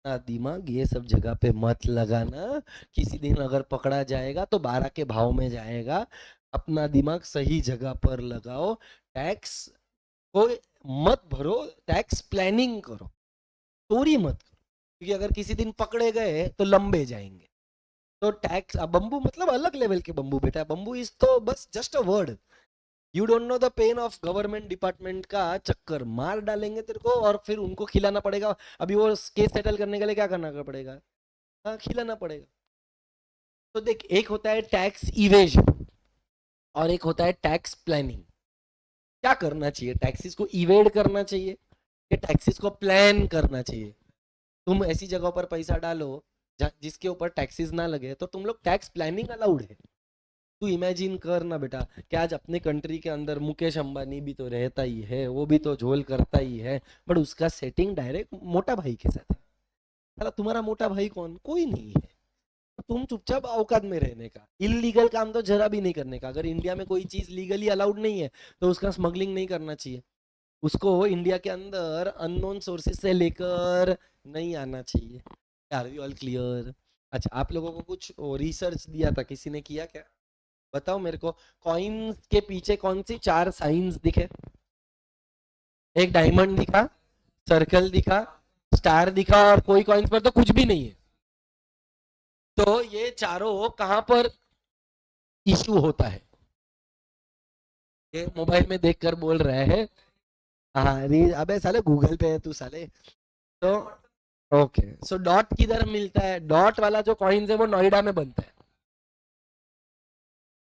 दिमाग ये सब जगह पे मत लगाना। किसी दिन अगर पकड़ा जाएगा तो 12 के भाव में जाएगा। अपना दिमाग सही जगह पर लगाओ। टैक्स को मत भरो, टैक्स प्लानिंग करो, चोरी मत करो, क्योंकि अगर किसी दिन पकड़े गए तो लंबे जाएंगे। तो टैक्स, बम्बू मतलब अलग लेवल के बम्बू बेटा, बम्बू इज तो बस just a word. You don't know the pain of government department का चक्कर मार डालेंगे तेरे को, और फिर उनको खिलाना पड़ेगा। अभी वो केस सेटल करने के लिए क्या करना पड़ेगा? हाँ, खिलाना पड़ेगा। तो देख, एक होता है टैक्स इवेजन और एक होता है टैक्स प्लानिंग। क्या करना चाहिए? टैक्सेस को इवेड करना चाहिए कि टैक्सेस को प्लान करना चाहिए? तुम ऐसी जगहों पर पैसा डालो जिसके ऊपर टैक्सेस ना लगे, तो तुम लोग टैक्स प्लानिंग अलाउड है। तू इमेजिन कर ना बेटा कि आज अपने कंट्री के अंदर मुकेश अंबानी भी तो रहता ही है, वो भी तो झोल करता ही है, बट उसका सेटिंग डायरेक्ट मोटा भाई के साथ है। साला तुम्हारा मोटा भाई कौन? कोई नहीं है। तो तुम चुपचाप औकात में रहने का, इलीगल काम तो जरा भी नहीं करने का। अगर इंडिया में कोई चीज लीगली अलाउड नहीं है तो उसका स्मगलिंग नहीं करना चाहिए। उसको इंडिया के अंदर अननोन सोर्सेज से लेकर नहीं आना चाहिए। Are we all clear? अच्छा, आप लोगों को कुछ रिसर्च दिया था, किसी ने किया क्या? बताओ मेरे को। कॉइन्स के पीछे कौन सी 4 साइंस दिखे? एक डायमंड दिखा, सर्कल दिखा, स्टार दिखा, और कोई कॉइन्स पर तो कुछ भी नहीं है। तो ये चारों कहां पर इशू होता है? ये मोबाइल में देखकर बोल रहे हैं। हाँ, अबे साले गूगल पे है तू साले। तो ओके, सो डॉट किधर मिलता है? डॉट वाला जो कॉइन है वो नोएडा में बनता है।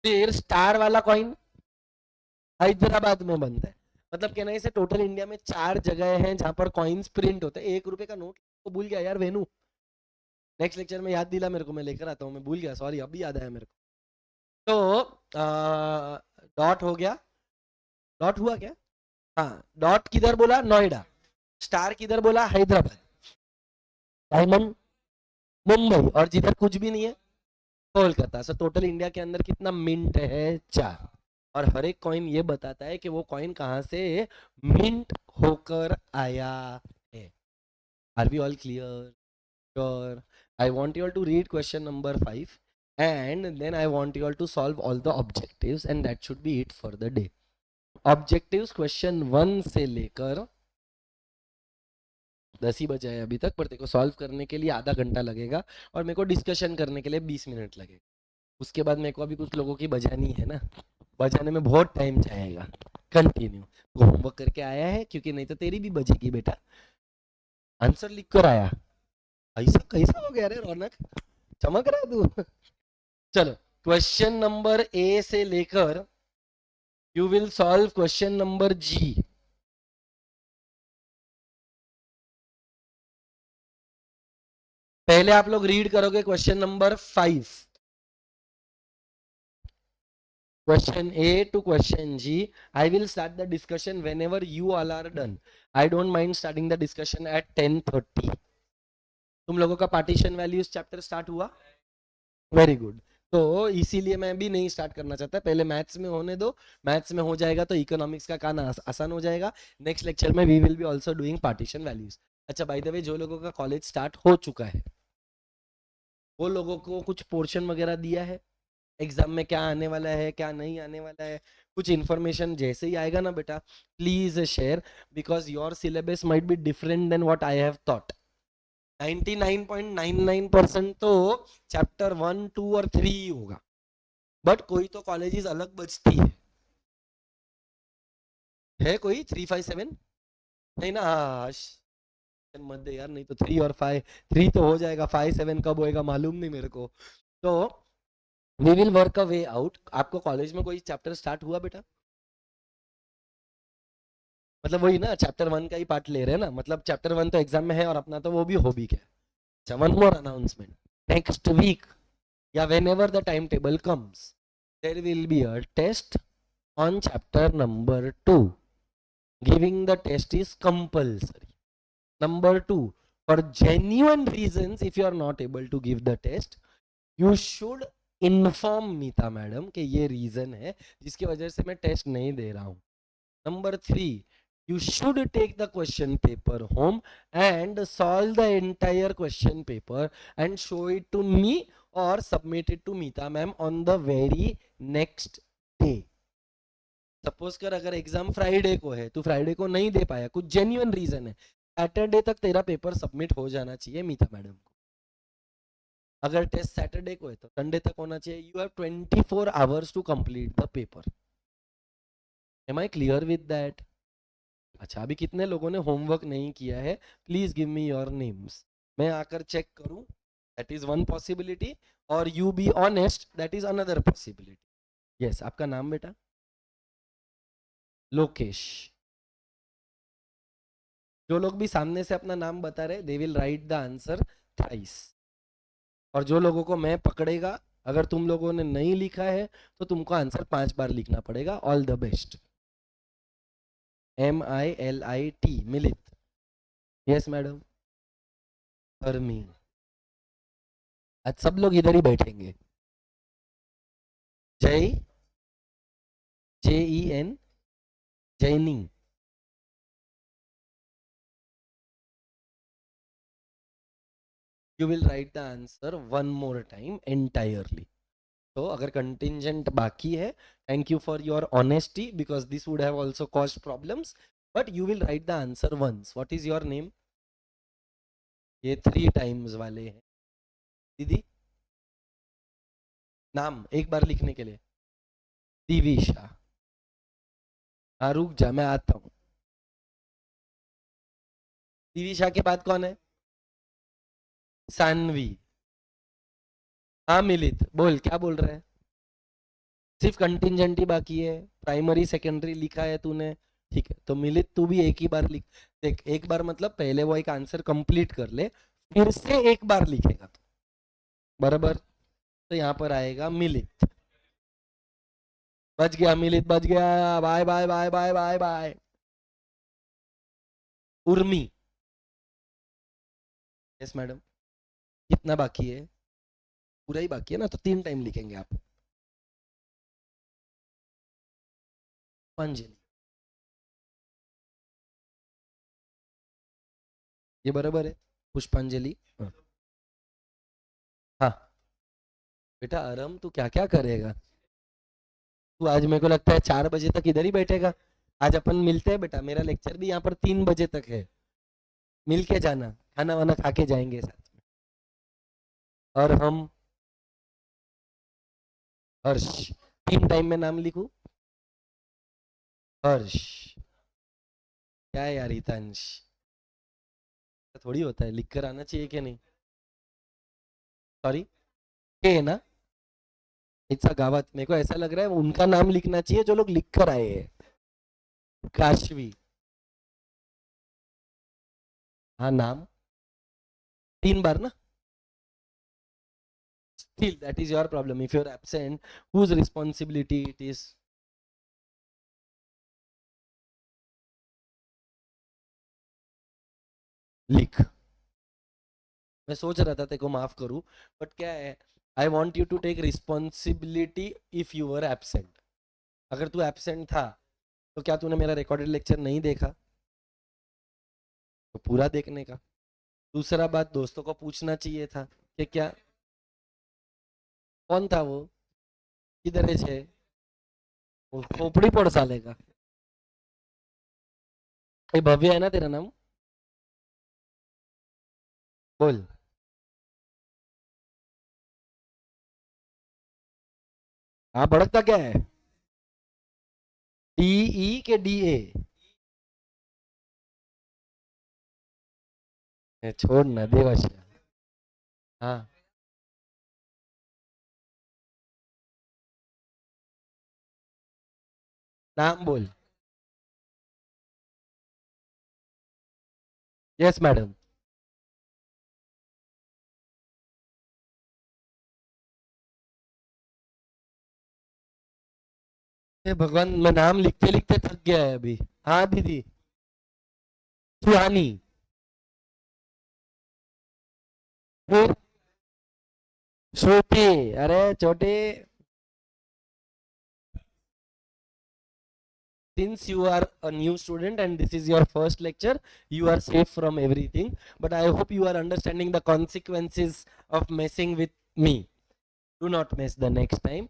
फिर स्टार वाला कॉइन हैदराबाद में बनता है। मतलब कहना है, इसे टोटल इंडिया में 4 जगह हैं जहां पर कॉइन्स प्रिंट होते हैं। 1 रुपए का नोट को भूल गया यार वेनू, नेक्स्ट लेक्चर में याद दिला मेरे को, मैं लेकर आता हूँ। मैं भूल गया, सॉरी, अभी याद आया मेरे को। तो डॉट हो गया, डॉट हुआ क्या? हाँ, डॉट किधर बोला? नोएडा। स्टार किधर बोला? हैदराबाद। डायमंड मुंबई, और जिधर कुछ भी नहीं है कोलकाता। सो टोटल इंडिया के अंदर कितना मिंट है? 4। और हर एक कॉइन ये बताता है कि वो कॉइन कहां से मिंट होकर आया है। Are we all clear? Sure. I want you all to read question number 5 and then I want you all to solve all the objectives and that should be it for the day. Objectives question 1 से लेकर 10 ही बजे है अभी तक, पर तेरे को सॉल्व करने के लिए आधा घंटा लगेगा और मेरे को डिस्कशन करने के लिए 20 मिनट लगेगा। उसके बाद मेरे को अभी कुछ लोगों की बजानी है ना, बजाने में बहुत टाइम जाएगा। कंटिन्यू होमवर्क करके आया है, क्योंकि नहीं तो तेरी भी बजेगी बेटा। आंसर लिख कर आया, ऐसा कैसा हो गया रे रौनक, चमक रहा है तू। चलो क्वेश्चन नंबर ए से लेकर you will solve question number G. पहले आप लोग रीड करोगे question number 5, question A to question G. I will start the discussion whenever you all are done. I don't mind starting the discussion at 10:30. तुम लोगों का पार्टीशन वैल्यूज चैप्टर स्टार्ट हुआ? Very good. तो इसीलिए मैं भी नहीं स्टार्ट करना चाहता, पहले मैथ्स में होने दो, मैथ्स में हो जाएगा तो इकोनॉमिक्स का काम आसान हो जाएगा। नेक्स्ट लेक्चर में we will be also doing partition values. अच्छा बाय द वे, जो लोगों का कॉलेज स्टार्ट हो चुका है वो लोगों को कुछ पोर्शन वगैरह दिया है एग्जाम में, क्या आने वाला है क्या नहीं आने वाला है, कुछ इन्फॉर्मेशन जैसे ही आएगा ना बेटा please share, because your syllabus might be different than what I have thought. 99.99% तो चैप्टर 1, 2 और 3 ही होगा, बट कोई तो कॉलेजेस अलग बचती है कोई 3, 5, 7 नहीं ना? हाँ मत दे यार, नहीं तो 3 और 5, 3 तो हो जाएगा, 5, 7 कब होएगा मालूम नहीं मेरे को। तो we will work a way out. आपको कॉलेज में कोई चैप्टर स्टार्ट हुआ बेटा? मतलब वही ना, चैप्टर 1 का ही पार्ट ले रहे हैं ना, मतलब चैप्टर 1 तो एग्जाम में है और अपना तो वो भी हॉबी का है। अच्छा, one more announcement, next week या whenever the time table comes there will be a test on chapter number 2। Giving the test is compulsory. Number 2, for genuine reasons if you are not able to give the test you should inform Meeta madam कि ये रीजन है जिसकी वजह से मैं टेस्ट नहीं दे रहा हूँ। Number 3, you should take the question paper home and solve the entire question paper and show it to me or submit it to Meeta ma'am on the very next day. Suppose कर अगर एग्जाम फ्राइडे को है तो फ्राइडे को नहीं दे पाया, कुछ जेन्युइन रीजन है, सैटरडे तक तेरा पेपर सबमिट हो जाना चाहिए मीता मैडम को। अगर टेस्ट सैटरडे को है तो संडे तक होना चाहिए। You have 24 hours to complete the paper. Am I clear with that? अच्छा, अभी कितने लोगों ने होमवर्क नहीं किया है? Please give me your names, मैं आकर चेक करूं, दैट इज वन पॉसिबिलिटी, और you be honest, that is another possibility. Yes, आपका नाम बेटा? लोकेश। जो लोग भी सामने से अपना नाम बता रहे they will write the answer thrice, और जो लोगों को मैं पकड़ेगा, अगर तुम लोगों ने नहीं लिखा है तो तुमको आंसर 5 बार लिखना पड़ेगा। All the best. MILIT, Milit. Yes madam. Harmi. आज सब लोग इधर ही बैठेंगे। Jai, JEN, Jenny. You will write the answer one more time entirely. तो अगर कंटिजेंट बाकी है, thank you for your honesty because this would have also caused problems, but you will write the answer once. What is your name? ये 3 टाइम्स वाले हैं दीदी। नाम एक बार लिखने के लिए। दिविशा। हाँ रुक जा, मैं आता हूँ। दिविशा के बाद कौन है? सानवी। हाँ मिलित, बोल क्या बोल रहे हैं? सिर्फ कंटिजेंट ही बाकी है, प्राइमरी सेकेंडरी लिखा है तूने, ठीक है। तो मिलित तू भी एक ही बार लिख। देख, एक बार मतलब पहले वो एक आंसर कंप्लीट कर ले, फिर से एक बार लिखेगा तो बराबर। तो यहाँ पर आएगा मिलित। बच गया मिलित, बच गया। Bye bye bye bye bye bye. Urmi. Yes madam. कितना बाकी है? पूरा ही बाकी है ना, तो 3 टाइम लिखेंगे आप। पुष्पांजलि। ये बराबर है, पुष्पांजलि। हाँ हाँ। बेटा अरम, तू क्या क्या करेगा? तू आज मेरे को लगता है 4 बजे तक इधर ही बैठेगा। आज अपन मिलते हैं बेटा, मेरा लेक्चर भी यहाँ पर 3 बजे तक है। मिल के जाना, खाना वाना खा के जाएंगे साथ में। और हम हर्ष। 3 टाइम में नाम लिखूं? हर्ष। क्या है यार हितांश, थोड़ी होता है, लिख कर आना चाहिए कि नहीं? सॉरी, के ना, इट्स अ गावत। मेरे को ऐसा लग रहा है उनका नाम लिखना चाहिए जो लोग लिख कर आए हैं। काशवी। हाँ नाम 3 बार ना। Still, that is your problem. If you're absent, whose responsibility it is? लिख। मैं सोच रहा था तेरे को माफ करूं, बट क्या है, I want you to take responsibility if you were absent. अगर तू एबसेंट था तो क्या तूने मेरा रिकॉर्डेड लेक्चर नहीं देखा? तो पूरा देखने का। दूसरा बात, दोस्तों को पूछना चाहिए था कि क्या, कौन था वो, किधर है, वो खोपड़ी पड़ साले का। ये भव्य है ना तेरा नाम? बोल। हाँ, भड़कता क्या है? DE के DA? छोड़ ना देवाश। हाँ, नाम बोल। Yes madam. हे भगवान, मैं नाम लिखते लिखते थक गया है अभी। हाँ दीदी। सुहानी। फिर श्रुति। अरे छोटे, since you are a new student and this is your first lecture, you are safe from everything, but I hope you are understanding the consequences of messing with me. Do not mess the next time.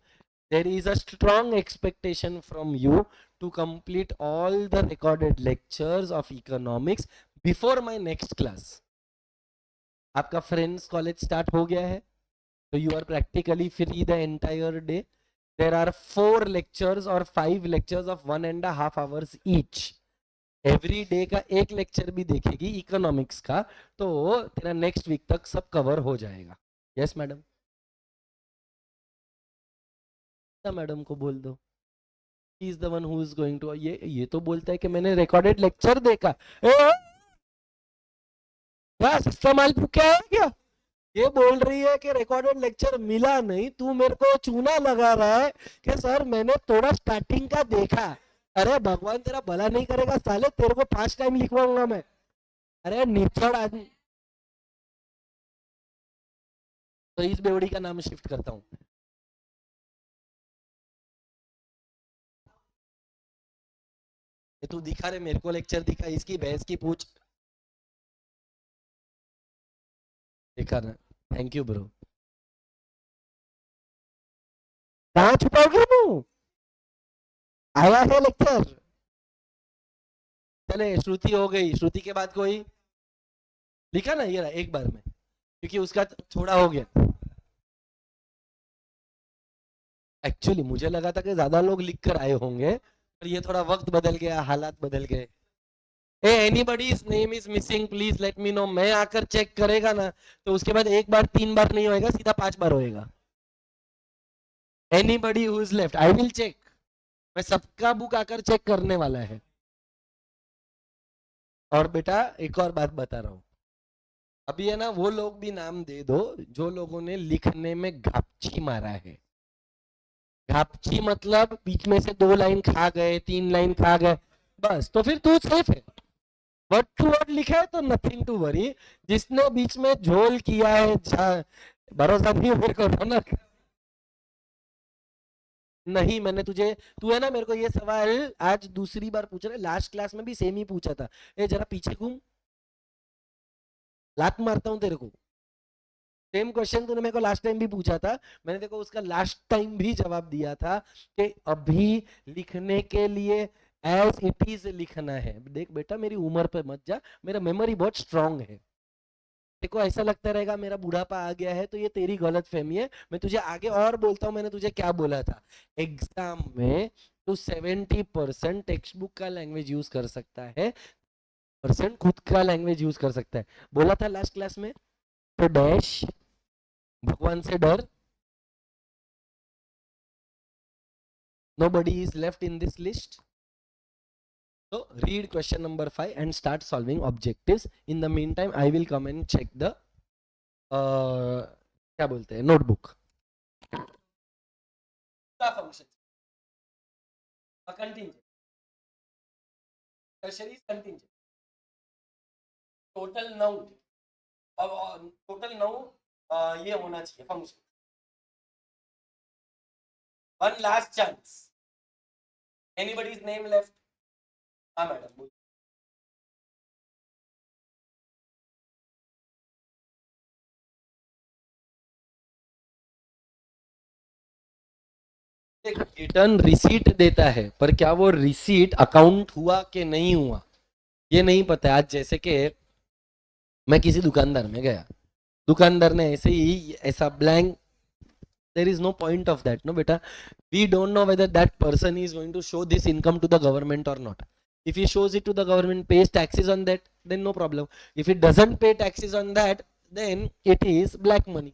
There is a strong expectation from you to complete all the recorded lectures of economics before my next class. आपका फ्रेंड्स कॉलेज स्टार्ट हो गया है, तो you are practically free the entire day. There are 4 lectures or 5 lectures of 1.5 hours each. Every day का एक लेक्चर भी देखेगी इकोनॉमिक्स का, तो तेरा नेक्स्ट वीक तक सब कवर हो जाएगा. Yes madam. मैडम को बोल दो, he is the one who is going to. ये तो बोलता है कि मैंने रिकॉर्डेड लेक्चर देखा. क्या इस्तेमाल क्या है क्या? ये बोल रही है कि रिकॉर्डेड लेक्चर मिला नहीं, तू मेरे को चूना लगा रहा है कि सर मैंने थोड़ा स्टार्टिंग का देखा. अरे भगवान तेरा भला नहीं करेगा साले, तेरे को 5 टाइम लिखवाऊंगा मैं. अरे निचड़ आदमी. तो इस बेवड़ी का नाम शिफ्ट करता हूँ. तू दिखा रे मेरे को लेक्चर, दिखा इसकी भैंस की पूछ. दिखा ना. Thank you bro. कहाँ छुपाओगे तू? आया है लेक्चर. चले, श्रुति हो गई. श्रुति के बाद कोई लिखा ना, ये रहा एक बार में, क्योंकि उसका थोड़ा हो गया. एक्चुअली मुझे लगा था कि ज्यादा लोग लिख कर आए होंगे, पर ये थोड़ा वक्त बदल गया, हालात बदल गए. A anybody's name is missing please let me know. मैं आकर चेक करेगा ना, तो उसके बाद 1 बार 3 बार नहीं होएगा, सीधा 5 बार होएगा. Anybody who is left I will check. मैं सबका बुक आकर चेक करने वाला है. और बेटा एक और बात बता रहा हूँ, अभी है ना, वो लोग भी नाम दे दो जो लोगों ने लिखने में घापची मारा है. घापची मतलब बीच में से 2 लाइन खा गए, 3 लाइन खा गए, बस, तो फिर तू सेफ है. वर्ड टू वर्ड लिखा है तो नथिंग टू वरी. जिसने बीच में झोल किया है, भरोसा नहीं मेरे को ना. नहीं, मैंने तुझे, तू है ना मेरे को ये सवाल आज दूसरी बार पूछ रहा है, लास्ट क्लास में भी सेम ही पूछा था. ए जरा पीछे घूम, लात मारता हूं तेरे को. सेम क्वेश्चन तूने मेरे को लास्ट टाइम भी पूछा था, मैंने देखो उसका लास्ट टाइम भी जवाब दिया था कि अभी लिखने के लिए एज इट इज लिखना है. देख बेटा, मेरी उम्र पे मत जा, मेरा मेमोरी बहुत स्ट्रांग है. देखो ऐसा लगता रहेगा मेरा बुढ़ापा आ गया है, तो ये तेरी गलत फहमी है. मैं तुझे आगे और बोलता हूँ, मैंने तुझे क्या बोला था. एग्जाम में तू 70% टेक्स्ट बुक का लैंग्वेज यूज कर सकता है, पर्सन खुद का लैंग्वेज यूज कर सकता है। बोला था लास्ट क्लास में, तो डैश भगवान से डर, nobody is left in this list. So read question number 5 and start solving objectives. In the meantime, I will come and check the क्या बोलते हैं नोटबुक का function contingent tertiary contingent total 9 अब टोटल 9 ये होना चाहिए function. One last chance, anybody's name left? हाँ मैडम, रिटर्न रिसीट देता है, पर क्या वो रिसीट अकाउंट हुआ कि नहीं हुआ ये नहीं पता है। आज जैसे कि मैं किसी दुकानदार में गया, दुकानदार ने ऐसे ही ऐसा blank, there is no point of that, no beta. We don't know whether that person is going to show this income to the government or not. If he shows it to the government, pays taxes on that, then no problem. If it doesn't pay taxes on that, then it is black money.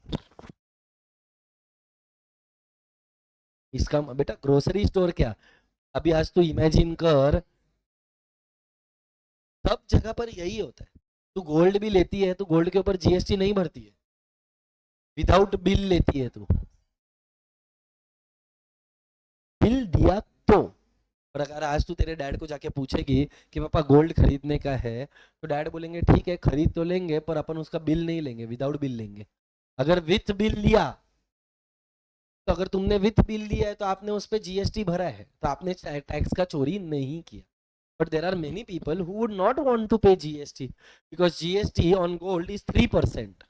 इसका बेटा ग्रोसरी स्टोर क्या, अभी आज तो इमेजिन कर सब जगह पर यही होता है। तू गोल्ड भी लेती है तो गोल्ड के ऊपर जीएसटी नहीं भरती है, विदाउट बिल लेती है तू, बिल दिया तो। और अगर आज तू तेरे डैड को जाके पूछेगी कि पापा गोल्ड खरीदने का है, तो डैड बोलेंगे ठीक है खरीद तो लेंगे, पर अपन उसका बिल नहीं लेंगे, विदाउट बिल लेंगे। अगर विथ बिल लिया, तो अगर तुमने विथ बिल लिया है तो आपने उस पर जीएसटी भरा है, तो आपने टैक्स का चोरी नहीं किया। But there are many people who would not want to pay GST because GST on gold is 3%.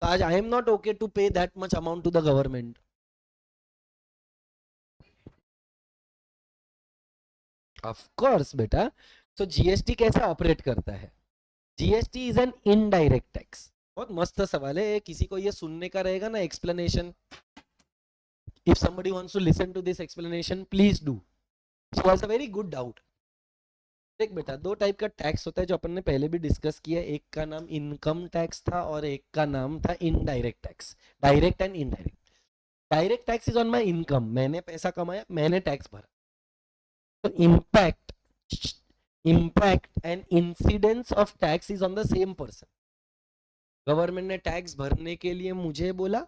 So I am not okay to pay that much amount to the government. Of course, बेटा। So GST कैसा ऑपरेट करता है? GST is an indirect tax. बहुत मस्त सवाल है, किसी को ये सुनने का रहेगा ना explanation? If somebody wants to listen to this explanation, please do. It was a very good doubt. देख बेटा, दो टाइप का टैक्स होता है जो अपन ने पहले भी डिस्कस किया। एक का नाम इनकम टैक्स था और एक का नाम था indirect tax, direct and indirect. Direct tax is on my income, मैंने पैसा कमाया, मैंने टैक्स भरा। तो impact and incidence of tax is on the same person. Government ने टैक्स भरने के लिए मुझे बोला,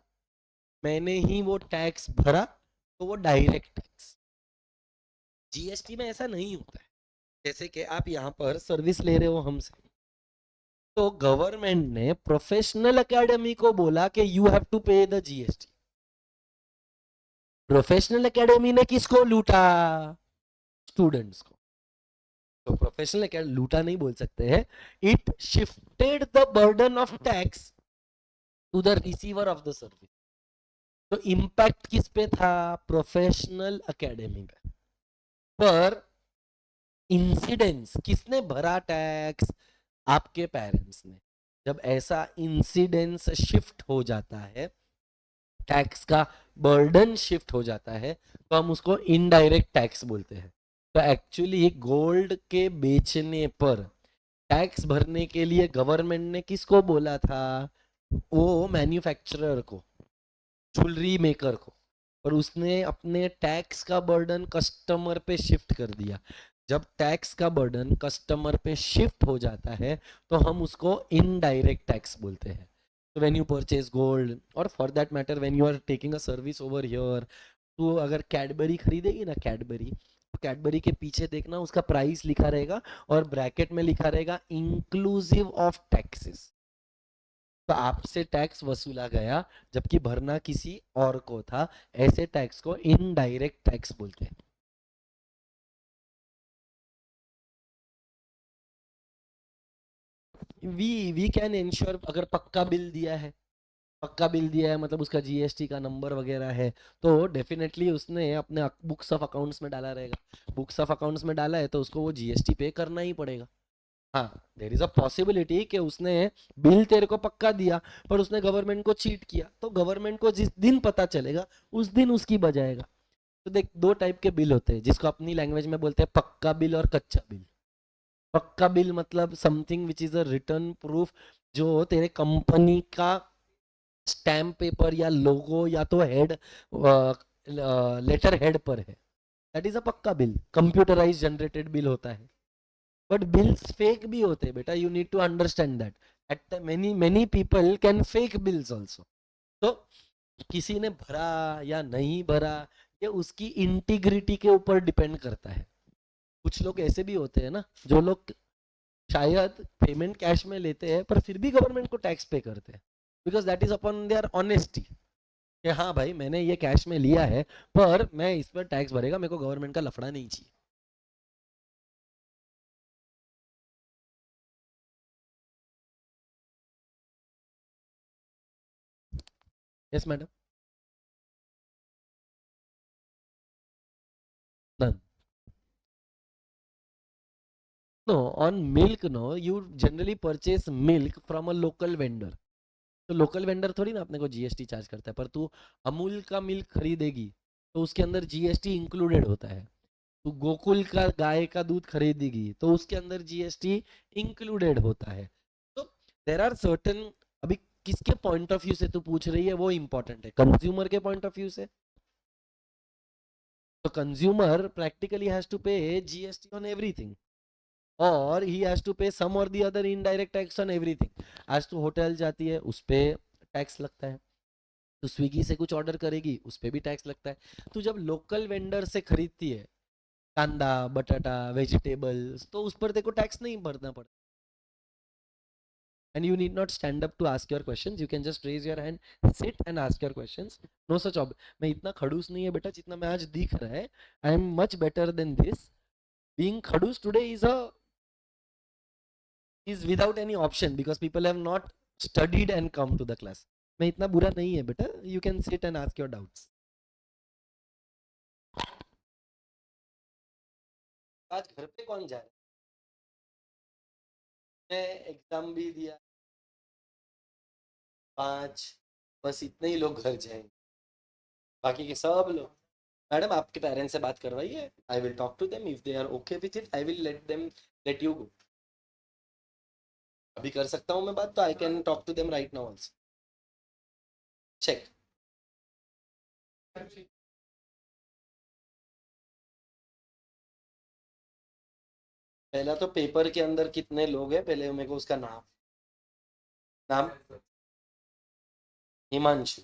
मैंने ही वो टैक्स भरा, तो वो डायरेक्ट टैक्स। जीएसटी में ऐसा नहीं होता है। जैसे कि आप यहाँ पर सर्विस ले रहे हो हमसे, तो गवर्नमेंट ने प्रोफेशनल एकेडमी को बोला कि you have to pay the GST. Professional academy ने किसको लूटा? स्टूडेंट्स को। तो प्रोफेशनल एकेडमी लूटा नहीं बोल सकते हैं, it shifted the burden of tax to the receiver of the service. तो इंपैक्ट किस पे था? प्रोफेशनल एकेडमी पे। पर इंसिडेंस किसने भरा टैक्स? आपके पेरेंट्स ने। जब ऐसा इंसिडेंस शिफ्ट हो जाता है, टैक्स का बर्डन शिफ्ट हो जाता है, तो हम उसको इनडायरेक्ट टैक्स बोलते हैं। तो एक्चुअली गोल्ड के बेचने पर टैक्स भरने के लिए गवर्नमेंट ने किसको बोला था? वो मैन्युफैक्चरर को, ज्वेलरी मेकर को। और उसने अपने टैक्स का बर्डन कस्टमर पे शिफ्ट कर दिया। जब टैक्स का बर्डन कस्टमर पे शिफ्ट हो जाता है, तो हम उसको इनडायरेक्ट टैक्स बोलते हैं। तो व्हेन यू परचेज गोल्ड, और for that matter when you are taking a service over here, तो अगर कैडबरी खरीदेगी ना, कैडबरी, तो कैडबरी के पीछे देखना उसका प्राइस लिखा रहेगा और ब्रैकेट में लिखा रहेगा इंक्लूसिव ऑफ टैक्सेस। तो आपसे टैक्स वसूला गया जबकि भरना किसी और को था। ऐसे टैक्स को इनडायरेक्ट टैक्स बोलते हैं। वी कैन इंश्योर, अगर पक्का बिल दिया है, पक्का बिल दिया है मतलब उसका जीएसटी का नंबर वगैरह है, तो डेफिनेटली उसने अपने बुक्स ऑफ अकाउंट्स में डाला रहेगा। बुक्स ऑफ अकाउंट्स में डाला है तो उसको वो जीएसटी पे करना ही पड़ेगा। हाँ, देर इज अ पॉसिबिलिटी कि उसने बिल तेरे को पक्का दिया पर उसने गवर्नमेंट को चीट किया, तो गवर्नमेंट को जिस दिन पता चलेगा उस दिन उसकी बजाएगा। तो देख, दो टाइप के बिल होते हैं जिसको अपनी लैंग्वेज में बोलते हैं पक्का बिल और कच्चा बिल। पक्का बिल मतलब something which is a return proof, जो तेरे कंपनी का स्टैम्प पेपर या लोगो या तो हेड लेटर हेड पर है, दैट इज अ पक्का बिल। कंप्यूटराइज जनरेटेड बिल होता है, बट बिल्स फेक भी होते हैं बेटा, you need to understand that. At many many people can fake bills also. तो किसी ने भरा या नहीं भरा, ये उसकी इंटीग्रिटी के ऊपर डिपेंड करता है। कुछ लोग ऐसे भी होते हैं ना, जो लोग शायद पेमेंट कैश में लेते हैं पर फिर भी गवर्नमेंट को टैक्स पे करते हैं, because that is upon their honesty, कि हाँ भाई मैंने ये कैश में लिया है पर मैं इस पर टैक्स भरेगा, मेरे को गवर्नमेंट का लफड़ा नहीं चाहिए। Yes madam. None. No, on milk, no, you generally purchase milk from a local vendor. तो लोकल वेंडर थोड़ी ना अपने को जीएसटी चार्ज करता है, पर तू अमूल का मिल्क खरीदेगी तो उसके अंदर जीएसटी इंक्लूडेड होता है। तू गोकुल का गाय का दूध खरीदेगी तो उसके अंदर जीएसटी इंक्लूडेड होता है। तो देर आर सर्टन, अभी किसके पॉइंट ऑफ व्यू से तू पूछ रही है वो इंपॉर्टेंट है, कंज्यूमर के पॉइंट ऑफ व्यू से। तो कंज्यूमर प्रैक्टिकली हैज टू पे जीएसटी ऑन एवरीथिंग, और ही हैज टू पे सम और the other indirect tax on everything. आज तू होटल जाती है उस पे टैक्स लगता है, तो स्विगी से कुछ ऑर्डर करेगी उस पे भी टैक्स लगता है। तो जब लोकल वेंडर से खरीदती है कांदा बटाटा वेजिटेबल्स, तो उस पर देखो टैक्स नहीं भरना पड़ता। And you need not stand up to ask your questions, you can just raise your hand, sit and ask your questions. No such ऑब, मैं इतना खड़ूस नहीं है बेटा जितना मैं आज दिख रहा है। I am much better than this. Being खड़ूस today is without any option because people have not studied and come to the class. मैं इतना बुरा नहीं है बेटा, you can sit and ask your doubts. आज घर पे कौन जा रहा है? मैं एग्जाम भी दिया, 5, बस इतने ही लोग घर जाएंगे, बाकी के सब लोग। मैडम आपके पेरेंट्स से बात करवाइए, I will talk to them, if they are okay with it I will let them, let you go. अभी कर सकता हूँ मैं बात, तो I can talk to them right now also. Check. पहला तो पेपर के अंदर कितने लोग हैं, पहले मेरे को उसका नाम, नाम हिमांशु,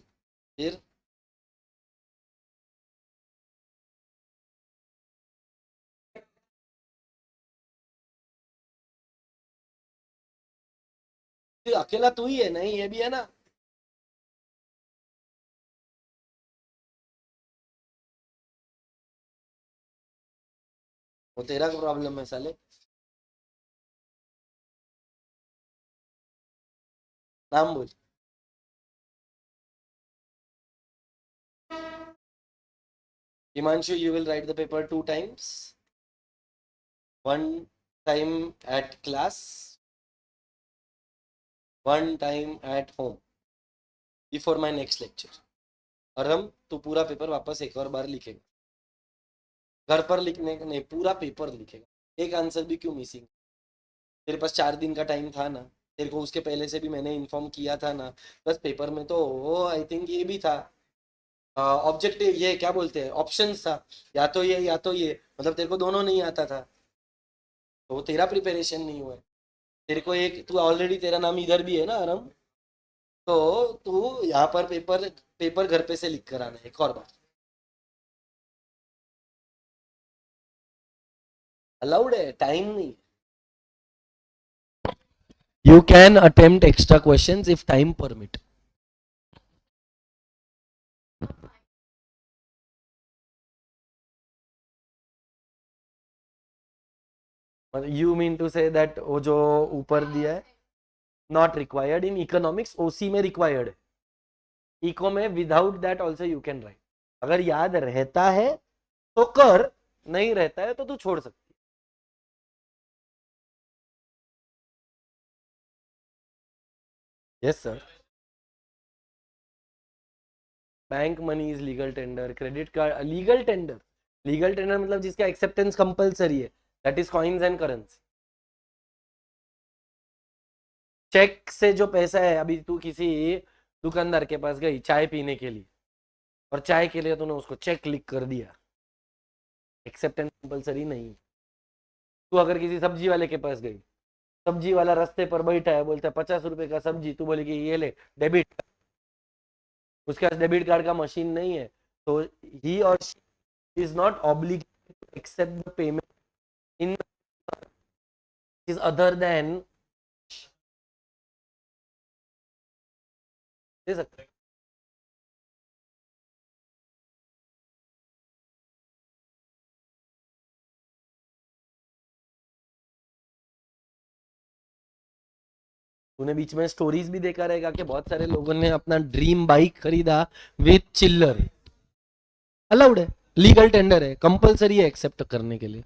फिर अकेला तू ही है नहीं, ये भी है ना। वो तेरा प्रॉब्लम है साले। नाम बोल। Himanshu, you will write the paper 2 times, one time at class, one time at home, before my next lecture। और हम तू पूरा पेपर वापस एक और बार लिखेगा, घर पर लिखने का नहीं, पूरा पेपर लिखेगा, एक आंसर भी क्यों मिसिंग। तेरे पास 4 दिन का टाइम था ना, तेरे को उसके पहले से भी मैंने इन्फॉर्म किया था ना। बस पेपर में तो वो आई थिंक ये भी था, ऑब्जेक्टिव, ये क्या बोलते हैं, ऑप्शंस था, या तो ये या तो ये, मतलब तेरे को दोनों नहीं आता था, तो वो तेरा प्रिपरेशन नहीं हुआ है। तेरे को एक, तू ऑलरेडी तेरा नाम इधर भी है ना आरम, तो तू यहाँ पर पेपर, पेपर घर पे से लिख कर आना है एक और बार। अलाउड है, टाइम नहीं। You can attempt extra questions if time permit. You mean to say that वो जो ऊपर दिया है, not required in economics, OC में रिक्वायर्ड है, इको में without that also you can write. अगर याद रहता है तो कर, नहीं रहता है तो तू छोड़ सकती है। Yes sir. Bank money is legal tender, credit card legal tender, legal tender मतलब जिसका एक्सेप्टेंस कंपलसरी है, that is coins and currency. Check से जो पैसा है, अभी तू किसी दुकानदार के पास गई चाय पीने के लिए, और चाय के लिए तूने उसको चेक लिख कर दिया, एक्सेप्टेंस कंपलसरी नहीं। तू अगर किसी सब्जी वाले के पास गई, सब्जी वाला रास्ते पर बैठा है, बोलता है 50 रुपए का सब्जी, तू बोलेगी ये ले डेबिट, उसके पास डेबिट कार्ड का मशीन नहीं है, तो ही और she is not obligated to accept the payment in is other than, दे सकते हैं। तूने बीच में स्टोरीज भी देखा रहेगा कि बहुत सारे लोगों ने अपना ड्रीम बाइक खरीदा विथ चिल्लर, अलाउड है, लीगल टेंडर है, कंपलसरी है एक्सेप्ट करने के लिए।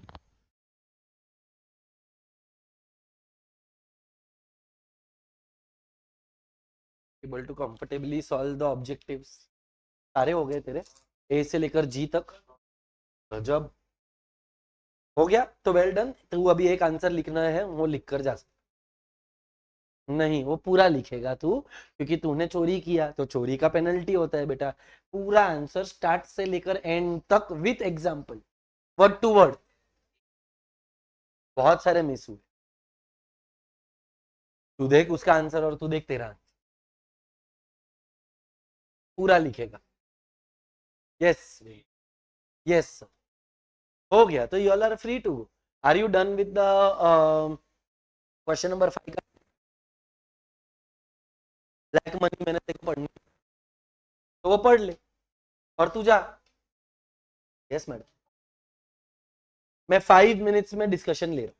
Able to comfortably solve the objectives, सारे हो गए तेरे, ए से लेकर जी तक, जब हो गया तो वेल डन। तू अभी एक आंसर लिखना है, वो लिख कर जा सकता, नहीं वो पूरा लिखेगा तू, क्योंकि तूने चोरी किया तो चोरी का पेनल्टी होता है बेटा। पूरा आंसर स्टार्ट से लेकर एंड तक with example, word to word. बहुत सारे मिस हुए, तू देख उसका आंसर और तू देख तेरा आंसर, पूरा लिखेगा। यस, यस, हो गया तो you all are free to. Are you done with the question number 5 का? ब्लैक मनी मैंने तेरे को पढ़नी, तो वो पढ़ ले और तू जा। यस मैडम, मैं 5 मिनट्स में डिस्कशन ले रहा हूँ,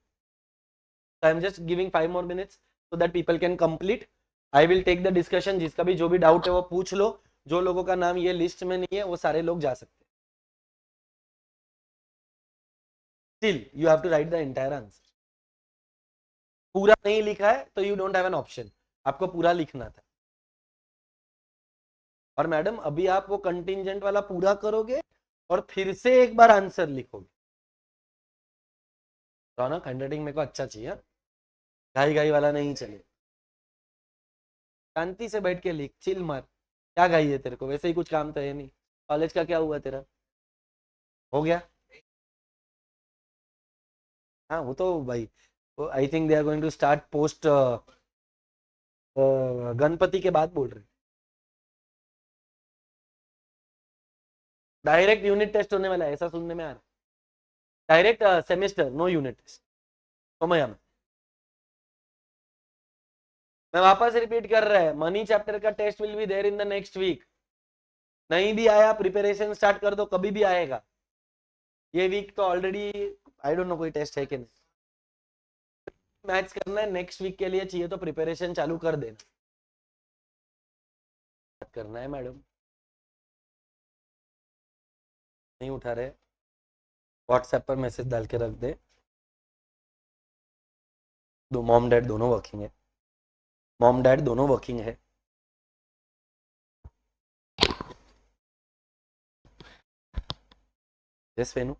I am just giving 5 more minutes so that people can complete. I will take the discussion, जिसका भी जो भी डाउट है वो पूछ लो। जो लोगों का नाम ये लिस्ट में नहीं है वो सारे लोग जा सकते हैं। Still you have to write the entire answer. पूरा नहीं लिखा है तो you don't have an option, आपको पूरा लिखना था। और मैडम अभी आप वो कंटिंजेंट वाला पूरा करोगे और फिर से एक बार आंसर लिखोगे। रौनक हैंडराइटिंग मेरे को अच्छा चाहिए, घाई घाई वाला नहीं चले, शांति से बैठ के लिख, चिल मार। क्या घाई है तेरे को, वैसे ही कुछ काम तो है नहीं, कॉलेज का क्या हुआ तेरा, हो गया। हाँ वो तो भाई, I think they are going to start post Ganpati के बाद बोल रहे, डायरेक्ट यूनिट टेस्ट होने वाला है ऐसा सुनने में आ रहा, direct semester, no unit test. समझ में, मैं वापस रिपीट कर रहा है, मनी चैप्टर का test will be there in the next week. नहीं भी आया प्रिपरेशन स्टार्ट कर दो, कभी भी आएगा। ये वीक तो ऑलरेडी आई डोंट नो कोई टेस्ट है कि नहीं, मैच करना है नेक्स्ट वीक के लिए, चाहिए तो प्रिपरेशन चालू कर देना। करना है मैडम, नहीं उठा रहे, व्हाट्सएप पर मैसेज डाल के रख दे। दो मॉम डैड दोनों वर्किंग है, मॉम डैड दोनों वर्किंग है। Yes Venu,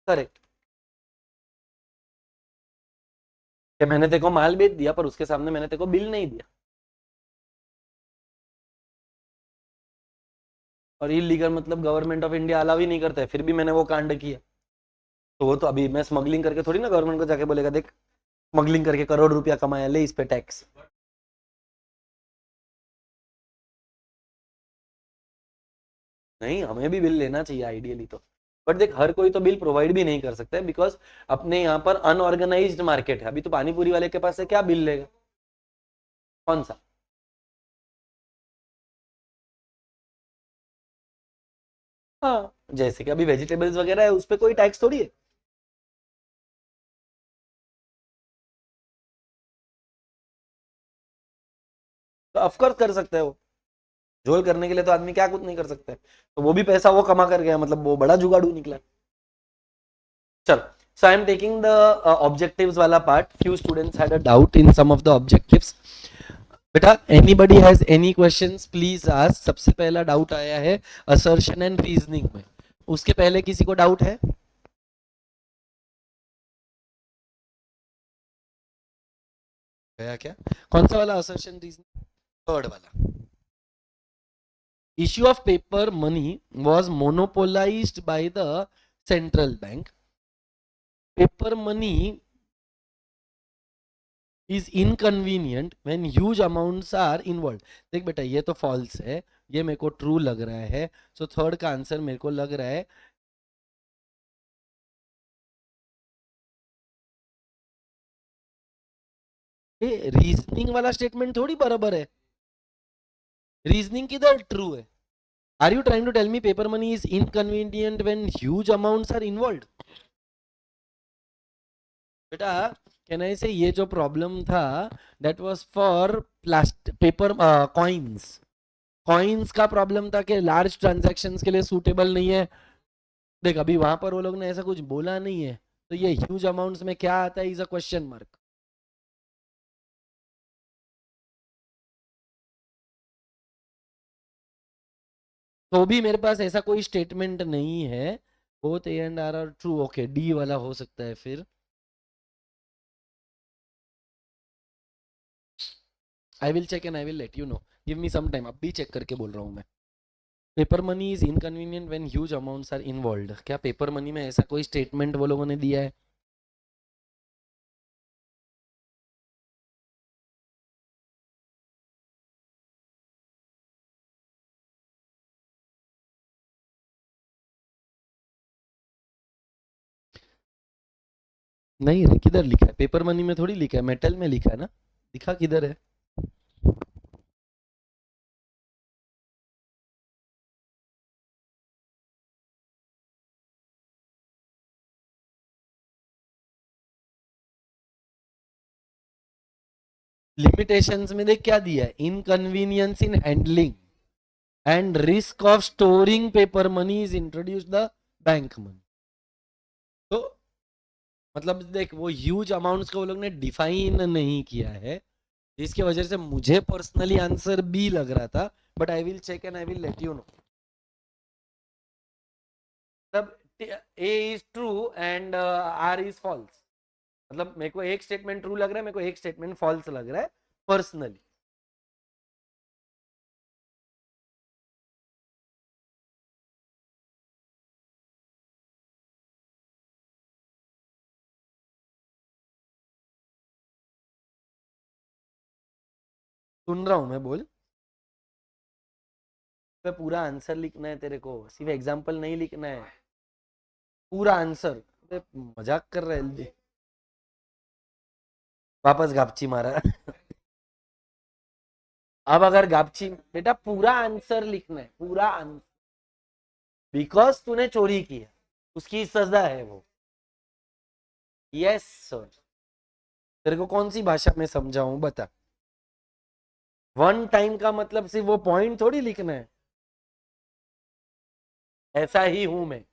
correct. मैंने तेको माल बेच दिया पर उसके सामने मैंने तेको बिल नहीं दिया, और इलीगल मतलब गवर्नमेंट ऑफ इंडिया अलाउ ही नहीं करता है, फिर भी मैंने वो कांड किया। तो वो तो अभी मैं स्मगलिंग करके थोड़ी ना गवर्नमेंट को जाके बोलेगा देख स्मगलिंग करके करोड़ रुपया कमाया, ले इस पे टैक्स। नहीं, हमें भी बिल लेना चाहिए आइडियली तो, बट देख हर कोई तो बिल प्रोवाइड भी नहीं कर सकता है, बिकॉज अपने यहाँ पर अनऑर्गेनाइज्ड मार्केट है। अभी तो पानीपुरी वाले के पास से क्या बिल लेगा, कौन सा? हाँ, जैसे कि अभी वेजिटेबल्स वगैरह है उस पर कोई टैक्स थोड़ी है। तो ऑफकोर्स कर सकते हैं वो, झोल करने के लिए तो आदमी क्या कुछ नहीं कर सकता है, तो वो भी पैसा वो कमा कर गया, मतलब वो बड़ा जुगाड़ू निकला। चल, so I am taking the objectives वाला part. Few students had a doubt in some of the objectives. बेटा anybody has any questions please ask. सबसे पहला डाउट आया है assertion and reasoning में, उसके पहले किसी को डाउट है? गया क्या? कौन सा वाला असर्शन रीजनिंग? थर्ड वाला. Issue of paper money was monopolized by the central bank. Paper money is inconvenient when huge amounts are involved. देख बेटा ये तो false है, ये मेरे को true लग रहा है. So थर्ड का आंसर मेरे को लग रहा है ये रीजनिंग वाला स्टेटमेंट थोड़ी बराबर है. रीजनिंग किधर ट्रू है? Are you trying to tell me paper money is inconvenient when huge amounts are involved? बेटा कैन आई से ये जो प्रॉब्लम था that was for plastic paper coins. Coins का प्रॉब्लम था कि लार्ज ट्रांजैक्शंस के लिए सूटेबल नहीं है. देख अभी वहां पर वो लोग ने ऐसा कुछ बोला नहीं है, तो ये ह्यूज अमाउंट्स में क्या आता है इज अ क्वेश्चन मार्क. तो भी मेरे पास ऐसा कोई स्टेटमेंट नहीं है. Both A and R true. Okay D वाला हो सकता है फिर. I will check and I will let you know. Give me some time. अभी चेक करके बोल रहा हूँ मैं. Paper money is inconvenient when huge amounts are involved. क्या पेपर मनी में ऐसा कोई स्टेटमेंट वो लोगों ने दिया है? नहीं रे, किधर लिखा है? पेपर मनी में थोड़ी लिखा है, मेटल में लिखा है ना. लिखा किधर है? लिमिटेशंस में देख क्या दिया है. Inconvenience in handling and risk of storing paper money is introduce the bank money. तो मतलब देख वो ह्यूज अमाउंट्स को वो लोग ने डिफाइन नहीं किया है, जिसकी वजह से मुझे पर्सनली आंसर बी लग रहा था. But I will check and I will let you know. मतलब A is true and R is false. मतलब मेरे को एक स्टेटमेंट ट्रू लग रहा है, मेरे को एक स्टेटमेंट फॉल्स लग रहा है पर्सनली. सुन रहा हूं मैं, बोल. पे पूरा आंसर लिखना है तेरे को, सिर्फ एग्जांपल नहीं लिखना है. पूरा आंसर. मजाक कर रहे हैं. वापस गापची मारा. अब अगर गापची बेटा पूरा आंसर लिखना है, पूरा आंसर. बिकॉज तूने चोरी की है, उसकी सजा है वो. Yes sir. तेरे को कौन सी भाषा में समझाऊं बता. वन टाइम का मतलब सिर्फ वो पॉइंट थोड़ी लिखना है. ऐसा ही हूं मैं.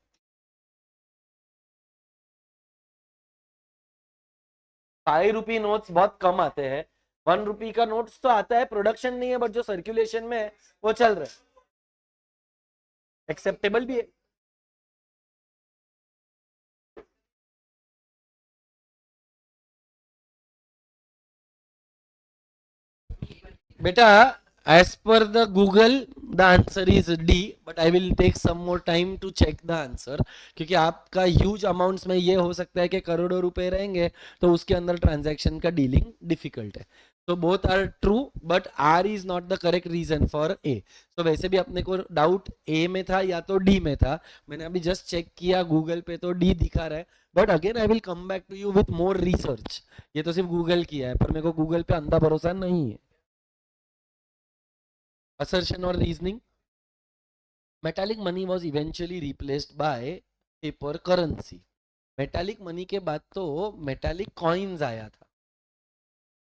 5 रुपी नोट्स बहुत कम आते हैं. 1 रुपी का नोट्स तो आता है, प्रोडक्शन नहीं है, बट जो सर्कुलेशन में है वो चल रहा है. एक्सेप्टेबल भी है. बेटा as per the Google the answer is D, but I will take some more time to check the answer. क्योंकि आपका ह्यूज अमाउंट्स में ये हो सकता है कि करोड़ों रुपए रहेंगे, तो उसके अंदर ट्रांजैक्शन का डीलिंग डिफिकल्ट है. तो both are true but R is not the correct reason for A. तो वैसे भी अपने को डाउट ए में था या तो डी में था. मैंने अभी जस्ट चेक किया गूगल पे तो डी दिखा रहा है. But again I will come back to you with more research. ये तो सिर्फ गूगल किया है, पर मेरे को गूगल पे अंधा भरोसा नहीं है. Assertion or reasoning. Metallic money was eventually replaced by paper currency. Metallic money के बाद तो मेटालिक कॉइन्स आया था.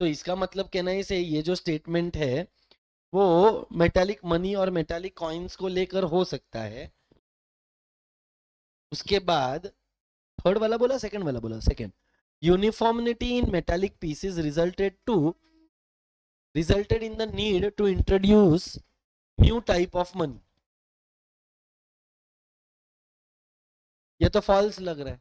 तो इसका मतलब कहना से ये जो स्टेटमेंट है वो मेटालिक मनी और मेटालिक कॉइन्स को लेकर हो सकता है. उसके बाद थर्ड वाला बोला, सेकंड वाला बोला. Second. Uniformity in metallic pieces resulted in the need to introduce new type of money. ये तो फॉल्स लग रहा है.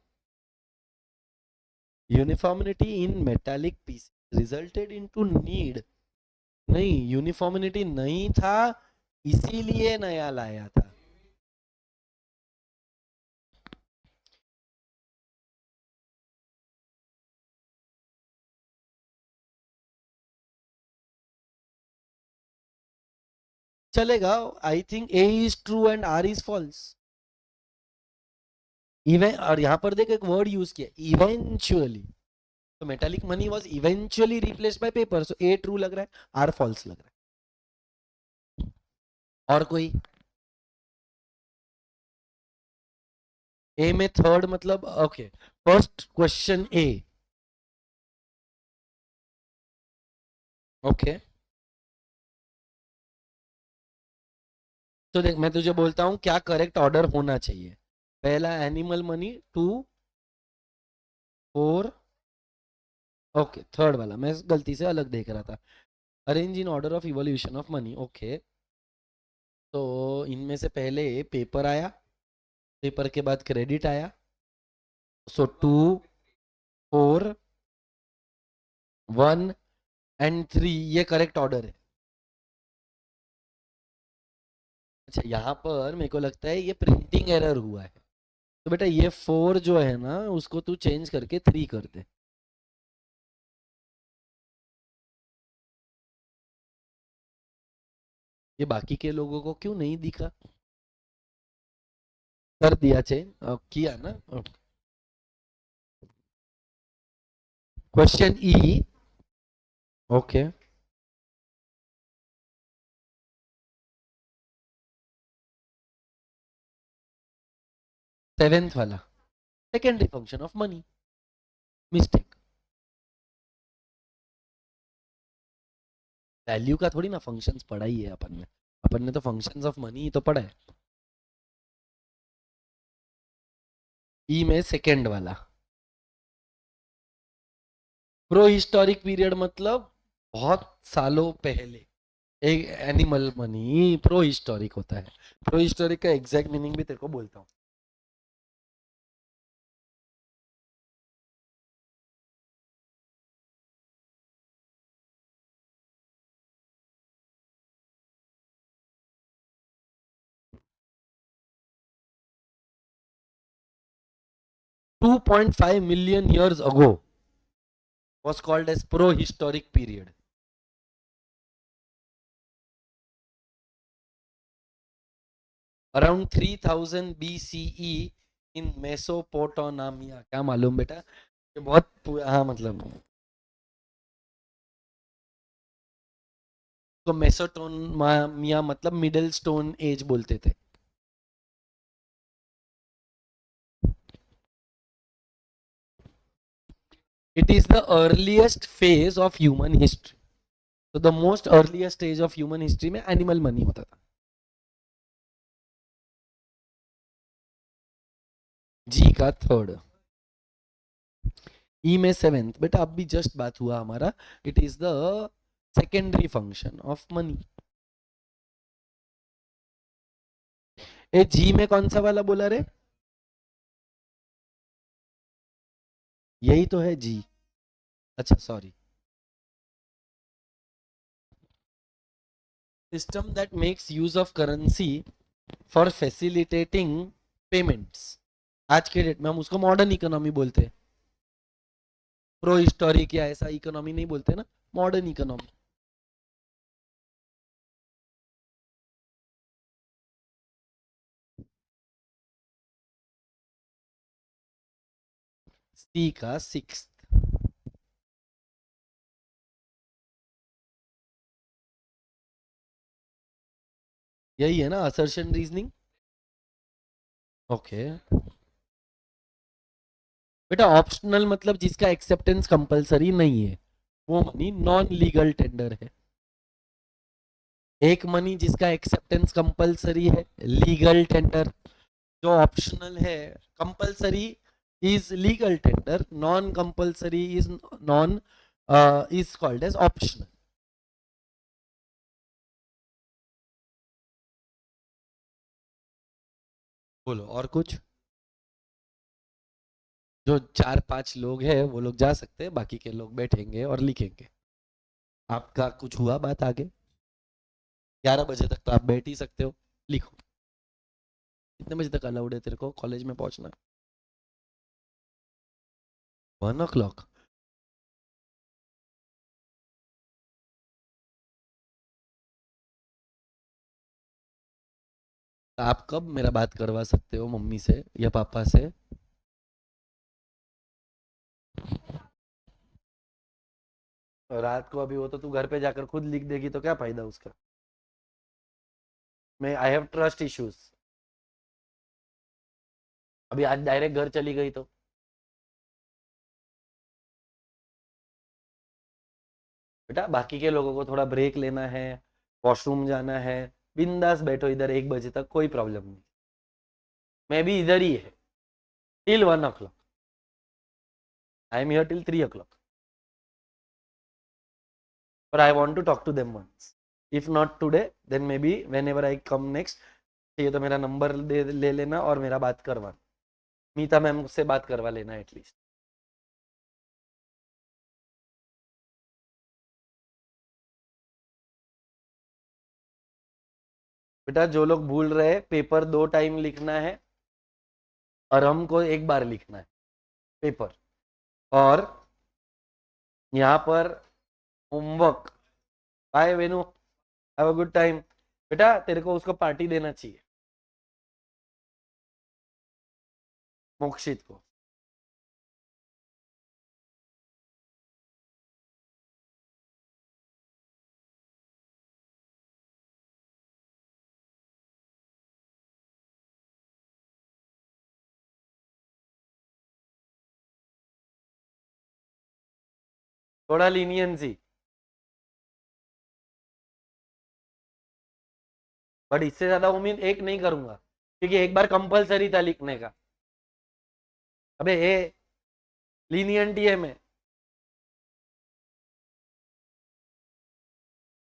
Uniformity in metallic piece resulted into need, नहीं यूनिफॉर्मिटी नहीं था इसीलिए नया लाया था। चलेगा, I think A is true and R is false. Even, और यहां पर देख एक वर्ड यूज किया, इवेंचुअली, तो metallic money was eventually replaced by paper, so A true लग रहा है, आर फॉल्स लग रहा है। और कोई ए में थर्ड मतलब, ओके, फर्स्ट क्वेश्चन ए, ओके। तो देख मैं तुझे बोलता हूं क्या करेक्ट ऑर्डर होना चाहिए। पहला animal money, two, four, okay, third वाला मैं गलती से अलग देख रहा था। Arrange in order of evolution of money, okay. तो इनमें से पहले पेपर आया, पेपर के बाद क्रेडिट आया, so two, four, one and three, ये करेक्ट ऑर्डर है। अच्छा, यहाँ पर मेरे को लगता है ये प्रिंटिंग एरर हुआ है, तो बेटा ये फोर जो है ना उसको तू चेंज करके थ्री कर दे। ये बाकी के लोगों को क्यों नहीं दिखा? कर दिया चेंज, किया ना। क्वेश्चन ई, ओके, सेवेंथ वाला, secondary function of money, mistake. Value का थोड़ी ना फंक्शंस पढ़ा ही है अपन ने तो फंक्शंस ऑफ मनी ही तो पढ़ा है। ई में सेकेंड वाला, प्रो हिस्टोरिक पीरियड मतलब बहुत सालों पहले, एक एनिमल मनी प्रो हिस्टोरिक होता है। प्रो हिस्टोरिक का एग्जैक्ट मीनिंग भी तेरे को बोलता हूँ। Two point five million years ago was called as pro-historic period. Around 3000 BCE in Mesopotamia, क्या मालूम बेटा, ये बहुत हाँ मतलब, तो मेसोटोमिया मतलब मिडिल स्टोन एज बोलते थे। It is the earliest phase of human history. तो the most earliest stage of human history में एनिमल मनी होता था। जी का थर्ड, ई में सेवेंथ, बेटा अब भी जस्ट बात हुआ हमारा, it is the secondary function of money. ए जी में कौन सा वाला बोला रे? यही तो है जी। अच्छा sorry, system that makes use of currency for facilitating payments. आज के डेट में हम उसको मॉडर्न इकोनॉमी बोलते हैं, प्रो हिस्टोरिक या ऐसा इकोनॉमी नहीं बोलते ना, मॉडर्न इकोनॉमी। सी का सिक्स, यही है ना असर्शन रीजनिंग, ओके। बेटा ऑप्शनल मतलब जिसका एक्सेप्टेंस कंपलसरी नहीं है, वो मनी नॉन लीगल टेंडर है। एक मनी जिसका एक्सेप्टेंस कंपलसरी है, लीगल टेंडर। जो ऑप्शनल है, compulsory is legal tender, non compulsory is non, is called as optional. बोलो और कुछ। जो 4-5 लोग हैं वो लोग जा सकते हैं, बाकी के लोग बैठेंगे और लिखेंगे। आपका कुछ हुआ बात आगे? 11 बजे तक तो आप बैठ ही सकते हो, लिखो। कितने बजे तक अलाउड है तेरे को कॉलेज में पहुंचना? 1 o'clock? आप कब मेरा बात करवा सकते हो मम्मी से या पापा से? रात को अभी वो तो तू घर पे जाकर खुद लिख देगी तो क्या फायदा उसका? मैं आई हैव ट्रस्ट इश्यूज। अभी आज डायरेक्ट घर चली गई तो? बेटा बाकी के लोगों को थोड़ा ब्रेक लेना है, वॉशरूम जाना है, बिंदास बैठो इधर 1 बजे तक, कोई प्रॉब्लम नहीं। मैं भी इधर ही है till 1 o'clock। I am here till 3 o'clock। But I want to talk to them once. If not today, then maybe whenever I come next, चाहिए तो मेरा नंबर दे ले लेना और मेरा बात करवा, मीता मैम से बात करवा लेना एटलीस्ट। बेटा जो लोग भूल रहे, पेपर 2 टाइम लिखना है और हमको एक बार लिखना है पेपर। और यहाँ पर homework. Bye Venu, have a good time. बेटा तेरे को उसको पार्टी देना चाहिए, मोक्षित को। थोड़ा लीनियंसी, बट इससे ज्यादा उम्मीद एक नहीं करूंगा, क्योंकि एक बार कंपलसरी था लिखने का। अबे ये लीनियंट ही है मैं।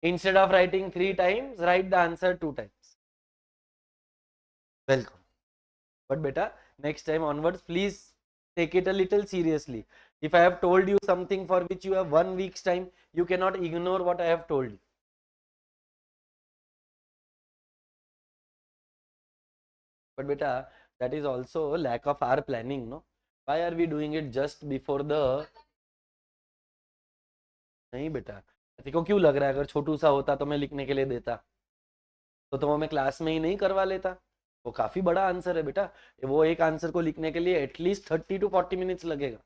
Instead of writing 3 times, write the answer 2 times. Welcome. But beta, next time onwards, please take it a little seriously. If I have told you something for which you have 1 week's time, you cannot ignore what I have told you. But beta, that is also lack of our planning, no? Why are we doing it just before the? नहीं बेटा, देखो क्यों लग रहा है, अगर छोटू सा होता तो मैं लिखने के लिए देता, तो वो मैं क्लास में ही नहीं करवा लेता। वो काफी बड़ा आंसर है बेटा, वो एक आंसर को लिखने के लिए एटलीस्ट 30 to 40 मिनट्स लगेगा।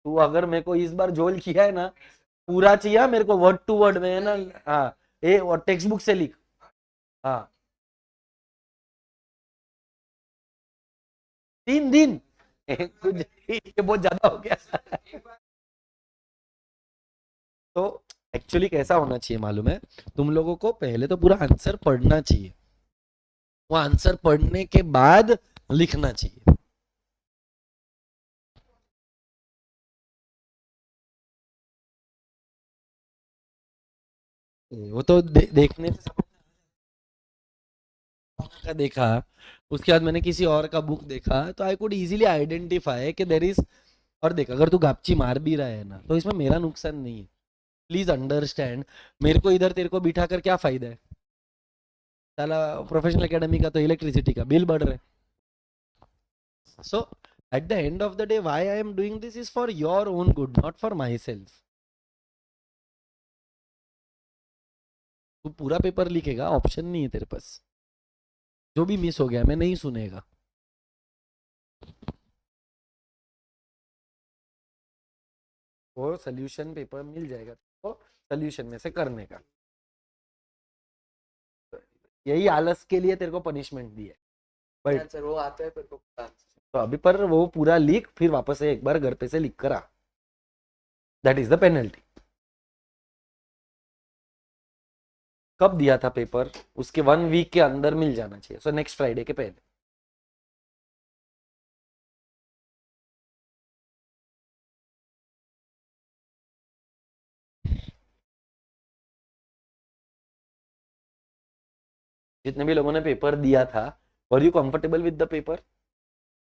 तू अगर मेरे को इस बार जोल किया है ना, पूरा चाहिए मेरे को, वर्ड टू वर्ड में है ना। हाँ, ये और टेक्स्ट बुक से लिख। हाँ, 3 दिन कुछ ये बहुत ज्यादा हो गया। तो एक्चुअली कैसा होना चाहिए मालूम है, तुम लोगों को पहले तो पूरा आंसर पढ़ना चाहिए, वो आंसर पढ़ने के बाद लिखना चाहिए। वो तो देखने से का देखा, उसके बाद मैंने किसी और का बुक देखा तो आई कुड इजीली आइडेंटिफाई कि देर इज। और देख, अगर तू गापची मार भी रहा है ना तो इसमें मेरा नुकसान नहीं है, प्लीज अंडरस्टैंड। मेरे को इधर तेरे को बिठा कर क्या फायदा है? साला प्रोफेशनल एकेडमी का तो इलेक्ट्रिसिटी का बिल बढ़ रहा है। So at the end of the day why I am doing this is for your own good, not for myself. तू पूरा पेपर लिखेगा, ऑप्शन नहीं है तेरे पास। जो भी मिस हो गया मैं नहीं सुनेगा। वो सोल्यूशन पेपर मिल जाएगा तो सोल्यूशन में से करने का। यही आलस के लिए तेरे को पनिशमेंट दी है। बट सर वो आता है तेरे को, तो अभी पर वो पूरा लिख, फिर वापस से एक बार घर पे से लिख कर आ। That is the penalty. कब दिया था पेपर? उसके 1 वीक के अंदर मिल जाना चाहिए, सो नेक्स्ट फ्राइडे के पहले। जितने भी लोगों ने पेपर दिया था, were you comfortable with the paper?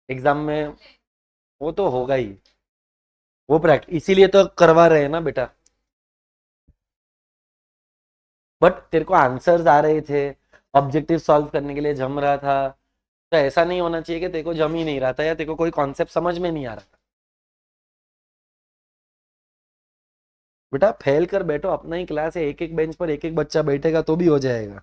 Exam में वो तो होगा ही, वो प्रैक्टिस इसीलिए तो करवा रहे हैं ना बेटा। बट तेरे को आंसर्स आ रहे थे, ऑब्जेक्टिव सॉल्व करने के लिए जम रहा था, तो ऐसा नहीं होना चाहिए कि तेरे को जम ही नहीं रहा था या तेरे को कोई कॉन्सेप्ट समझ में नहीं आ रहा था। बेटा फेल कर बैठो, अपना ही क्लास है, एक एक बेंच पर एक एक बच्चा बैठेगा तो भी हो जाएगा।